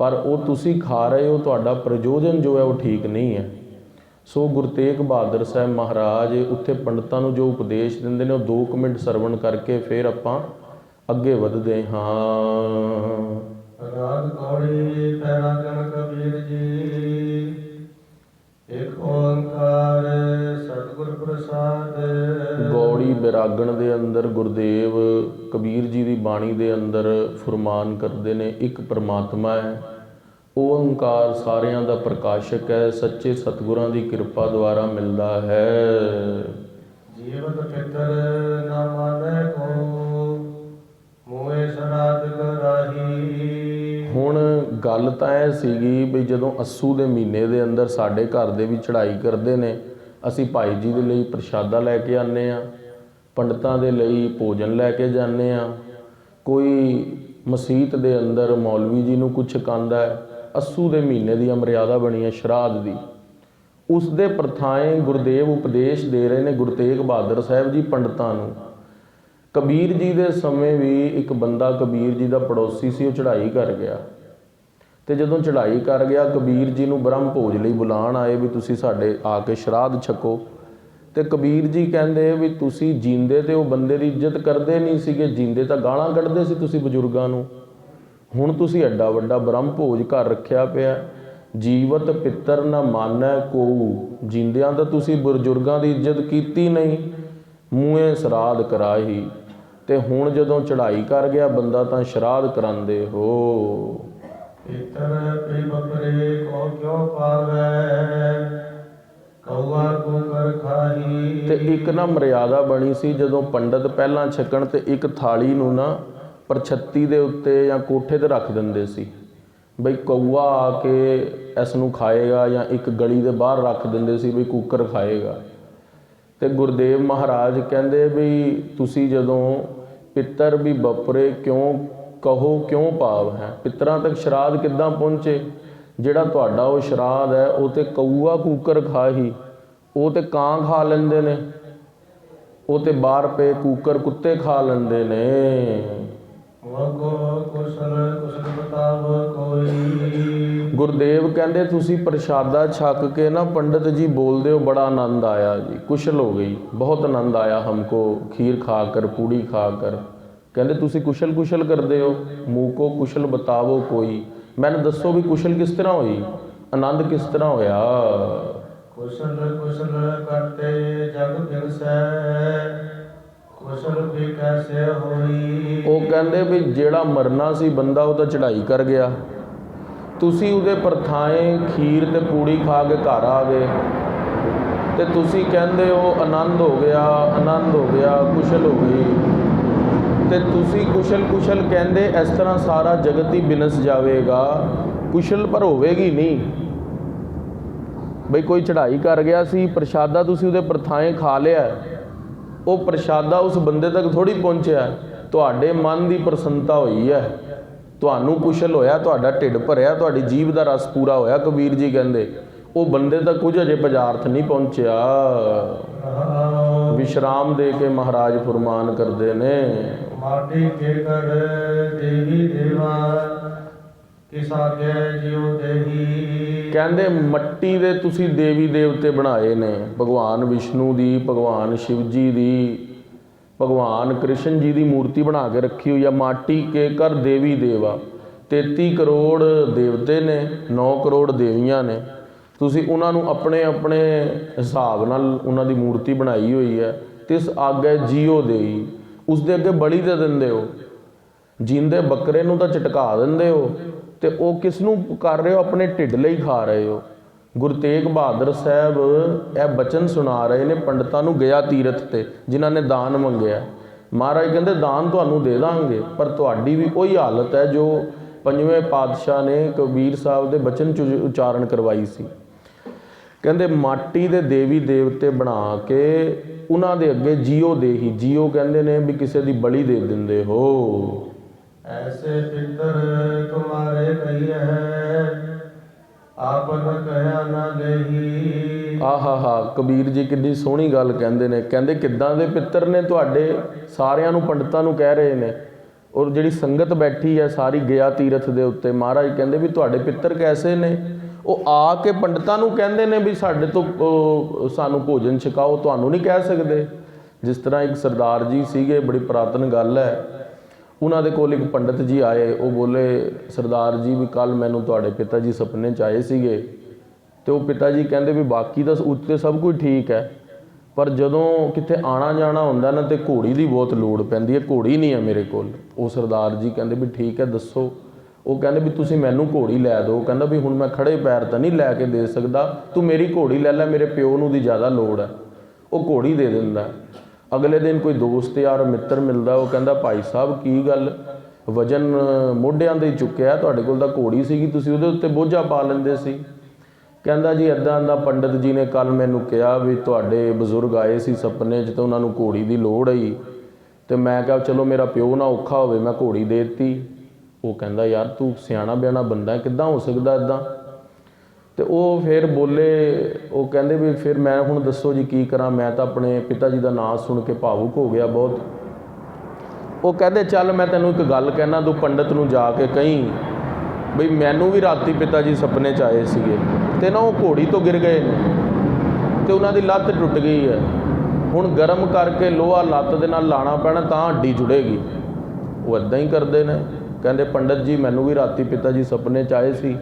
ਪਰ ਉਹ ਤੁਸੀਂ ਖਾ ਰਹੇ ਹੋ, ਤੁਹਾਡਾ ਪ੍ਰਯੋਜਨ ਜੋ ਹੈ ਉਹ ਠੀਕ ਨਹੀਂ ਹੈ। ਸੋ ਗੁਰੂ ਤੇਗ ਬਹਾਦਰ ਸਾਹਿਬ ਮਹਾਰਾਜ ਉੱਥੇ ਪੰਡਤਾਂ ਨੂੰ ਜੋ ਉਪਦੇਸ਼ ਦਿੰਦੇ ਨੇ, ਉਹ 2 ਮਿੰਟ ਸਰਵਣ ਕਰਕੇ ਫਿਰ ਆਪਾਂ ਅੱਗੇ ਵਧਦੇ ਹਾਂ। ਰਾਗ ਕੌੜੀ ਪੈਰਾ ਜਨ ਕਬੀਰ ਜੀ, ਇੱਕ ਓੰਕਾਰ ਸਤਿਗੁਰ ਪ੍ਰਸਾਦ। ਗੌੜੀ ਬਿਰਾਗਣ ਦੇ ਅੰਦਰ ਗੁਰਦੇਵ ਕਬੀਰ ਜੀ ਦੀ ਬਾਣੀ ਦੇ ਅੰਦਰ ਫੁਰਮਾਨ ਕਰਦੇ ਨੇ, ਇੱਕ ਪਰਮਾਤਮਾ ਹੈ, ਓੰਕਾਰ ਸਾਰਿਆਂ ਦਾ ਪ੍ਰਕਾਸ਼ਕ ਹੈ, ਸੱਚੇ ਸਤਿਗੁਰਾਂ ਦੀ ਕਿਰਪਾ ਦੁਆਰਾ ਮਿਲਦਾ ਹੈ। ਜੀਵਤ ਪਿੱਤਰ ਨਾ ਮਾਨੈ ਕੋ ਮੋਏ ਸਰਾਧ ਕਰਾਹੀ। ਹੁਣ ਗੱਲ ਤਾਂ ਇਹ ਸੀਗੀ ਵੀ ਜਦੋਂ ਅੱਸੂ ਦੇ ਮਹੀਨੇ ਦੇ ਅੰਦਰ ਸਾਡੇ ਘਰ ਦੇ ਵੀ ਚੜ੍ਹਾਈ ਕਰਦੇ ਨੇ, ਅਸੀਂ ਭਾਈ ਜੀ ਦੇ ਲਈ ਪ੍ਰਸ਼ਾਦਾ ਲੈ ਕੇ ਆਉਂਦੇ ਹਾਂ, ਪੰਡਤਾਂ ਦੇ ਲਈ ਭੋਜਨ ਲੈ ਕੇ ਜਾਂਦੇ ਹਾਂ, ਕੋਈ ਮਸੀਤ ਦੇ ਅੰਦਰ ਮੌਲਵੀ ਜੀ ਨੂੰ ਕੁਝ ਛਕਾਉਂਦਾ ਹੈ। ਅੱਸੂ ਦੇ ਮਹੀਨੇ ਦੀ ਮਰਿਆਦਾ ਬਣੀ ਹੈ ਸ਼ਰਾਧ ਦੀ, ਉਸ ਦੇ ਪ੍ਰਥਾਏ ਗੁਰਦੇਵ ਉਪਦੇਸ਼ ਦੇ ਰਹੇ ਨੇ ਗੁਰੂ ਤੇਗ ਬਹਾਦਰ ਸਾਹਿਬ ਜੀ ਪੰਡਤਾਂ ਨੂੰ। ਕਬੀਰ ਜੀ ਦੇ ਸਮੇਂ ਵੀ ਇੱਕ ਬੰਦਾ ਕਬੀਰ ਜੀ ਦਾ ਪੜੋਸੀ ਸੀ, ਉਹ ਚੜ੍ਹਾਈ ਕਰ ਗਿਆ, ਤੇ ਜਦੋਂ ਚੜ੍ਹਾਈ ਕਰ ਗਿਆ ਕਬੀਰ ਜੀ ਨੂੰ ਬ੍ਰਹਮ ਭੋਜ ਲਈ ਬੁਲਾਉਣ ਆਏ ਵੀ ਤੁਸੀਂ ਸਾਡੇ ਆ ਕੇ ਸ਼ਰਾਧ ਛਕੋ। ਤੇ ਕਬੀਰ ਜੀ ਕਹਿੰਦੇ ਵੀ ਤੁਸੀਂ ਜੀਂਦੇ ਤੇ ਉਹ ਬੰਦੇ ਦੀ ਇੱਜ਼ਤ ਕਰਦੇ ਨਹੀਂ ਸੀਗੇ, ਜੀਂਦੇ ਤਾਂ ਗਾਲਾਂ ਕੱਢਦੇ ਸੀ ਤੁਸੀਂ ਬਜ਼ੁਰਗਾਂ ਨੂੰ, ਹੁਣ ਤੁਸੀਂ ਐਡਾ ਵੱਡਾ ਬ੍ਰਹਮ ਭੋਜ ਘਰ ਰੱਖਿਆ ਪਿਆ। ਜੀਵਤ ਪਿੱਤਰ ਨਾ ਮਾਨੈ ਕੋਊ, ਜੀਂਦਿਆਂ ਤਾਂ ਤੁਸੀਂ ਬਜ਼ੁਰਗਾਂ ਦੀ ਇੱਜ਼ਤ ਕੀਤੀ ਨਹੀਂ, ਮੂੰਹੇ ਸਰਾਧ ਕਰਾਹੀ, ਤੇ ਹੁਣ ਜਦੋਂ ਚੜ੍ਹਾਈ ਕਰ ਗਿਆ ਬੰਦਾ ਤਾਂ ਸ਼ਰਾਧ ਕਰਾਉਂਦੇ ਹੋ। ਪਿੱਤਰ ਪੇ ਬਪਰੇ ਕੋ ਕਿਉ ਪਾਵੈ, ਕਉਆ ਕੋ ਕਰ ਖਾਹੀ। ਤੇ ਇੱਕ ਨਾ ਮਰਿਆਦਾ ਬਣੀ ਸੀ, ਜਦੋਂ ਪੰਡਤ ਪਹਿਲਾਂ ਛਕਣ ਤੇ ਇੱਕ ਥਾਲੀ ਨੂੰ ਨਾ ਪਰਛੱਤੀ ਦੇ ਉੱਤੇ ਜਾਂ ਕੋਠੇ ਤੇ ਰੱਖ ਦਿੰਦੇ ਸੀ, ਬਈ ਕਊਆ ਆ ਕੇ ਇਸ ਨੂੰ ਖਾਏਗਾ, ਜਾਂ ਇੱਕ ਗਲੀ ਦੇ ਬਾਹਰ ਰੱਖ ਦਿੰਦੇ ਸੀ ਬਈ ਕੁੱਕਰ ਖਾਏਗਾ। ਤੇ ਗੁਰਦੇਵ ਮਹਾਰਾਜ ਕਹਿੰਦੇ ਵੀ ਤੁਸੀਂ ਜਦੋਂ ਪਿੱਤਰ ਵੀ ਬਪਰੇ ਕਿਉਂ ਕਹੋ ਕਿਉਂ ਭਾਵ ਹੈ, ਪਿੱਤਰਾਂ ਤੱਕ ਸ਼ਰਾਧ ਕਿੱਦਾਂ ਪਹੁੰਚੇ? ਜਿਹੜਾ ਤੁਹਾਡਾ ਉਹ ਸ਼ਰਾਧ ਹੈ ਉਹ ਤੇ ਕਊਆ ਕੂਕਰ ਖਾਹੀ, ਉਹ ਤੇ ਕਾਂ ਖਾ ਲੈਂਦੇ ਨੇ, ਉਹ ਤੇ ਬਾਹਰ ਪਏ ਕੂਕਰ ਕੁੱਤੇ ਖਾ ਲੈਂਦੇ ਨੇ। ਗੁਰਦੇਵ ਕਹਿੰਦੇ ਤੁਸੀਂ ਪ੍ਰਸ਼ਾਦਾ ਛਕ ਕੇ ਨਾ ਪੰਡਤ ਜੀ ਬੋਲਦੇ ਹੋ ਬੜਾ ਆਨੰਦ ਆਇਆ ਜੀ, ਕੁਸ਼ਲ ਹੋ ਗਈ, ਬਹੁਤ ਆਨੰਦ ਆਇਆ ਹਮਕੋ ਖੀਰ ਖਾ ਕਰ ਪੂੜੀ ਖਾ ਕਰ। ਕਹਿੰਦੇ ਤੁਸੀਂ ਕੁਸ਼ਲ ਕੁਸ਼ਲ ਕਰਦੇ ਹੋ, ਮੂੰਹ ਕੋ ਕੁਸ਼ਲ ਬਤਾਵੋ ਕੋਈ, ਮੈਨੂੰ ਦੱਸੋ ਵੀ ਕੁਸ਼ਲ ਕਿਸ ਤਰ੍ਹਾਂ ਹੋਈ, ਆਨੰਦ ਕਿਸ ਤਰ੍ਹਾਂ ਹੋਇਆ। ਕੁਸ਼ਲ ਕੁਸ਼ਲ ਕਰਤੇ ਜਗ ਬਿਨਸੈ, ਕੁਸ਼ਲ ਵੀ ਕੈਸੇ ਹੋਈ। ਉਹ ਕਹਿੰਦੇ ਵੀ ਜਿਹੜਾ ਮਰਨਾ ਸੀ ਬੰਦਾ ਉਹ ਤਾਂ ਚੜ੍ਹਾਈ ਕਰ ਗਿਆ, ਤੁਸੀਂ ਉਹਦੇ ਪਰਥਾਏ ਖੀਰ ਤੇ ਪੂੜੀ ਖਾ ਕੇ ਘਰ ਆ ਗਏ, ਤੇ ਤੁਸੀਂ ਕਹਿੰਦੇ ਹੋ ਆਨੰਦ ਹੋ ਗਿਆ, ਆਨੰਦ ਹੋ ਗਿਆ, ਕੁਸ਼ਲ ਹੋ ਗਈ। ਤੇ ਤੁਸੀਂ ਕੁਸ਼ਲ ਕੁਸ਼ਲ ਕਹਿੰਦੇ, ਇਸ ਤਰ੍ਹਾਂ ਸਾਰਾ ਜਗਤ ਹੀ ਬਿਨਸ ਜਾਵੇਗਾ, ਕੁਸ਼ਲ ਪਰ ਹੋਵੇਗੀ ਨਹੀਂ। ਬਈ ਕੋਈ ਚੜ੍ਹਾਈ ਕਰ ਗਿਆ ਸੀ, ਪ੍ਰਸ਼ਾਦਾ ਤੁਸੀਂ ਉਹਦੇ ਪਰਥਾਏ ਖਾ ਲਿਆ, ਉਹ ਪ੍ਰਸ਼ਾਦਾ ਉਸ ਬੰਦੇ ਤੱਕ ਥੋੜ੍ਹੀ ਪਹੁੰਚਿਆ, ਤੁਹਾਡੇ ਮਨ ਦੀ ਪ੍ਰਸੰਨਤਾ ਹੋਈ ਹੈ, ਤੁਹਾਨੂੰ ਕੁਸ਼ਲ ਹੋਇਆ, ਤੁਹਾਡਾ ਢਿੱਡ ਭਰਿਆ, ਤੁਹਾਡੀ ਜੀਭ ਦਾ ਰਸ ਪੂਰਾ ਹੋਇਆ। ਕਬੀਰ ਜੀ ਕਹਿੰਦੇ ਉਹ ਬੰਦੇ ਤੱਕ ਕੁਝ ਅਜੇ ਪਦਾਰਥ ਨਹੀਂ ਪਹੁੰਚਿਆ। ਵਿਸ਼ਰਾਮ ਦੇ ਕੇ ਮਹਾਰਾਜ ਫੁਰਮਾਨ ਕਰਦੇ ਨੇ, ਮਾਟੀ ਕੇ ਕਰ ਦੇਵੀ ਦੇਵਾ ਕਿਸਾ ਕੇ ਜਿਉ ਦੇਹੀ। ਕਹਿੰਦੇ ਮੱਟੀ ਦੇ ਤੁਸੀਂ ਦੇਵੀ ਦੇਵਤੇ ਬਣਾਏ ਨੇ, ਭਗਵਾਨ ਵਿਸ਼ਨੂੰ ਦੀ, ਭਗਵਾਨ ਸ਼ਿਵ ਜੀ ਦੀ, ਭਗਵਾਨ ਕ੍ਰਿਸ਼ਨ ਜੀ ਦੀ ਮੂਰਤੀ ਬਣਾ ਕੇ ਰੱਖੀ ਹੋਈ ਆ। ਮਾਟੀ ਕੇ ਕਰ ਦੇਵੀ ਦੇਵਾ, 33 ਕਰੋੜ ਦੇਵਤੇ ਨੇ, 9 ਕਰੋੜ ਦੇਵੀਆਂ ਨੇ, ਤੁਸੀਂ ਉਹਨਾਂ ਨੂੰ ਆਪਣੇ ਆਪਣੇ ਹਿਸਾਬ ਨਾਲ ਉਹਨਾਂ ਦੀ ਮੂਰਤੀ ਬਣਾਈ ਹੋਈ ਹੈ। ਤਿਸ ਆਗੇ ਜੀਓ ਦੇਈ, ਉਸ ਦੇ ਅੱਗੇ ਬਲੀ ਦੇ ਦਿੰਦੇ ਹੋ, ਜੀਂਦੇ ਬੱਕਰੇ ਨੂੰ ਤਾਂ ਝਟਕਾ ਦਿੰਦੇ ਹੋ, ਤੇ ਉਹ ਕਿਸ ਨੂੰ ਕਰ ਰਹੇ ਹੋ? ਆਪਣੇ ਢਿੱਡ ਲਈ ਖਾ ਰਹੇ ਹੋ। ਗੁਰੂ ਤੇਗ ਬਹਾਦਰ ਸਾਹਿਬ ਇਹ ਬਚਨ ਸੁਣਾ ਰਹੇ ਨੇ ਪੰਡਤਾਂ ਨੂੰ ਗਿਆ ਤੀਰਥ ਤੇ, ਜਿਨ੍ਹਾਂ ਨੇ ਦਾਨ ਮੰਗਿਆ। ਮਹਾਰਾਜ ਕਹਿੰਦੇ ਦਾਨ ਤੁਹਾਨੂੰ ਦੇ ਦਾਂਗੇ, ਪਰ ਤੁਹਾਡੀ ਵੀ ਉਹੀ ਹਾਲਤ ਹੈ ਜੋ ਪੰਜਵੇਂ ਪਾਤਸ਼ਾਹ ਨੇ ਕਬੀਰ ਸਾਹਿਬ ਦੇ ਬਚਨ 'ਚ ਉਚਾਰਨ ਕਰਵਾਈ ਸੀ। ਕਹਿੰਦੇ ਮਾਟੀ ਦੇ ਦੇਵੀ ਦੇਵਤੇ ਬਣਾ ਕੇ ਉਹਨਾਂ ਦੇ ਅੱਗੇ ਜੀਓ ਦੇਹੀ, ਜੀਓ ਕਹਿੰਦੇ ਨੇ ਵੀ ਕਿਸੇ ਦੀ ਬਲੀ ਦੇ ਦਿੰਦੇ ਹੋ। ਐਸੇ ਪਿੱਤਰ ਤੁਮਾਰੇ ਕਹੀਏ ਆਪਨ ਕਹਿਆ ਨਾ ਦੇਹੀ। ਆਹਾ ਕਬੀਰ ਜੀ ਕਿੰਨੀ ਸੋਹਣੀ ਗੱਲ ਕਹਿੰਦੇ ਨੇ। ਕਹਿੰਦੇ ਕਿੱਦਾਂ ਦੇ ਪਿੱਤਰ ਨੇ ਤੁਹਾਡੇ, ਸਾਰਿਆਂ ਨੂੰ ਪੰਡਤਾਂ ਨੂੰ ਕਹਿ ਰਹੇ ਨੇ। ਔਰ ਜਿਹੜੀ ਸੰਗਤ ਬੈਠੀ ਹੈ ਸਾਰੀ ਗਿਆ ਤੀਰਥ ਦੇ ਉੱਤੇ, ਮਹਾਰਾਜ ਕਹਿੰਦੇ ਵੀ ਤੁਹਾਡੇ ਪਿੱਤਰ ਕੈਸੇ ਨੇ। ਉਹ ਆ ਕੇ ਪੰਡਤਾਂ ਨੂੰ ਕਹਿੰਦੇ ਨੇ ਵੀ ਸਾਡੇ ਤੋਂ ਸਾਨੂੰ ਭੋਜਨ ਛਕਾਓ, ਤੁਹਾਨੂੰ ਨਹੀਂ ਕਹਿ ਸਕਦੇ। ਜਿਸ ਤਰ੍ਹਾਂ ਇੱਕ ਸਰਦਾਰ ਜੀ ਸੀਗੇ, ਬੜੀ ਪੁਰਾਤਨ ਗੱਲ ਹੈ, ਉਹਨਾਂ ਦੇ ਕੋਲ ਇੱਕ ਪੰਡਤ ਜੀ ਆਏ। ਉਹ ਬੋਲੇ ਸਰਦਾਰ ਜੀ ਵੀ ਕੱਲ੍ਹ ਮੈਨੂੰ ਤੁਹਾਡੇ ਪਿਤਾ ਜੀ ਸੁਪਨੇ 'ਚ ਆਏ ਸੀਗੇ, ਅਤੇ ਉਹ ਪਿਤਾ ਜੀ ਕਹਿੰਦੇ ਵੀ ਬਾਕੀ ਤਾਂ ਉੱਤੇ ਸਭ ਕੁਝ ਠੀਕ ਹੈ, ਪਰ ਜਦੋਂ ਕਿਤੇ ਆਉਣਾ ਜਾਣਾ ਹੁੰਦਾ ਨਾ, ਤੇ ਘੋੜੀ ਦੀ ਬਹੁਤ ਲੋੜ ਪੈਂਦੀ ਹੈ, ਘੋੜੀ ਨਹੀਂ ਹੈ ਮੇਰੇ ਕੋਲ। ਉਹ ਸਰਦਾਰ ਜੀ ਕਹਿੰਦੇ ਵੀ ਠੀਕ ਹੈ ਦੱਸੋ। ਉਹ ਕਹਿੰਦੇ ਵੀ ਤੁਸੀਂ ਮੈਨੂੰ ਘੋੜੀ ਲੈ ਦਿਓ। ਕਹਿੰਦਾ ਵੀ ਹੁਣ ਮੈਂ ਖੜੇ ਪੈਰ ਤਾਂ ਨਹੀਂ ਲੈ ਕੇ ਦੇ ਸਕਦਾ, ਤੂੰ ਮੇਰੀ ਘੋੜੀ ਲੈ ਲੈ, ਮੇਰੇ ਪਿਓ ਨੂੰ ਦੀ ਜ਼ਿਆਦਾ ਲੋੜ ਹੈ। ਉਹ ਘੋੜੀ ਦੇ ਦਿੰਦਾ। ਅਗਲੇ ਦਿਨ ਕੋਈ ਦੋਸਤ ਯਾਰ ਮਿੱਤਰ ਮਿਲਦਾ, ਉਹ ਕਹਿੰਦਾ ਭਾਈ ਸਾਹਿਬ ਕੀ ਗੱਲ, ਵਜਨ ਮੋਢਿਆਂ 'ਤੇ ਚੁੱਕਿਆ, ਤੁਹਾਡੇ ਕੋਲ ਤਾਂ ਘੋੜੀ ਸੀਗੀ, ਤੁਸੀਂ ਉਹਦੇ ਉੱਤੇ ਬੋਝਾ ਪਾ ਲੈਂਦੇ ਸੀ। ਕਹਿੰਦਾ ਜੀ ਇੱਦਾਂ ਦਾ ਪੰਡਤ ਜੀ ਨੇ ਕੱਲ੍ਹ ਮੈਨੂੰ ਕਿਹਾ ਵੀ ਤੁਹਾਡੇ ਬਜ਼ੁਰਗ ਆਏ ਸੀ ਸੁਪਨੇ 'ਚ, ਅਤੇ ਉਹਨਾਂ ਨੂੰ ਘੋੜੀ ਦੀ ਲੋੜ ਆਈ, ਅਤੇ ਮੈਂ ਕਿਹਾ ਚਲੋ ਮੇਰਾ ਪਿਓ ਨਾ ਔਖਾ ਹੋਵੇ, ਮੈਂ ਘੋੜੀ ਦੇ ਦਿੱਤੀ। ਉਹ ਕਹਿੰਦਾ ਯਾਰ ਤੂੰ ਸਿਆਣਾ ਬਿਆਣਾ ਬੰਦਾ, ਕਿੱਦਾਂ ਹੋ ਸਕਦਾ ਇੱਦਾਂ। ਅਤੇ ਉਹ ਫਿਰ ਬੋਲੇ, ਉਹ ਕਹਿੰਦੇ ਵੀ ਫਿਰ ਮੈਂ ਹੁਣ ਦੱਸੋ ਜੀ ਕੀ ਕਰਾਂ, ਮੈਂ ਤਾਂ ਆਪਣੇ ਪਿਤਾ ਜੀ ਦਾ ਨਾਂ ਸੁਣ ਕੇ ਭਾਵੁਕ ਹੋ ਗਿਆ ਬਹੁਤ। ਉਹ ਕਹਿੰਦੇ ਚੱਲ ਮੈਂ ਤੈਨੂੰ ਇੱਕ ਗੱਲ ਕਹਿਣਾ, ਤੂੰ ਪੰਡਤ ਨੂੰ ਜਾ ਕੇ ਕਹੀਂ ਬਈ ਮੈਨੂੰ ਵੀ ਰਾਤੀ ਪਿਤਾ ਜੀ ਸੁਪਨੇ 'ਚ ਆਏ ਸੀਗੇ, ਅਤੇ ਨਾ ਉਹ ਘੋੜੀ ਤੋਂ ਗਿਰ ਗਏ ਨੇ, ਅਤੇ ਉਹਨਾਂ ਦੀ ਲੱਤ ਟੁੱਟ ਗਈ ਹੈ। ਹੁਣ ਗਰਮ ਕਰਕੇ ਲੋਹਾ ਲੱਤ ਦੇ ਨਾਲ ਲਾਣਾ ਪੈਣਾ ਤਾਂ ਹੱਡੀ ਜੁੜੇਗੀ। ਉਹ ਇੱਦਾਂ ਹੀ ਕਰਦੇ ਨੇ। ਕਹਿੰਦੇ ਪੰਡਤ ਜੀ ਮੈਨੂੰ ਵੀ ਰਾਤੀ ਪਿਤਾ ਜੀ ਸੁਪਨੇ 'ਚ ਆਏ ਸੀ,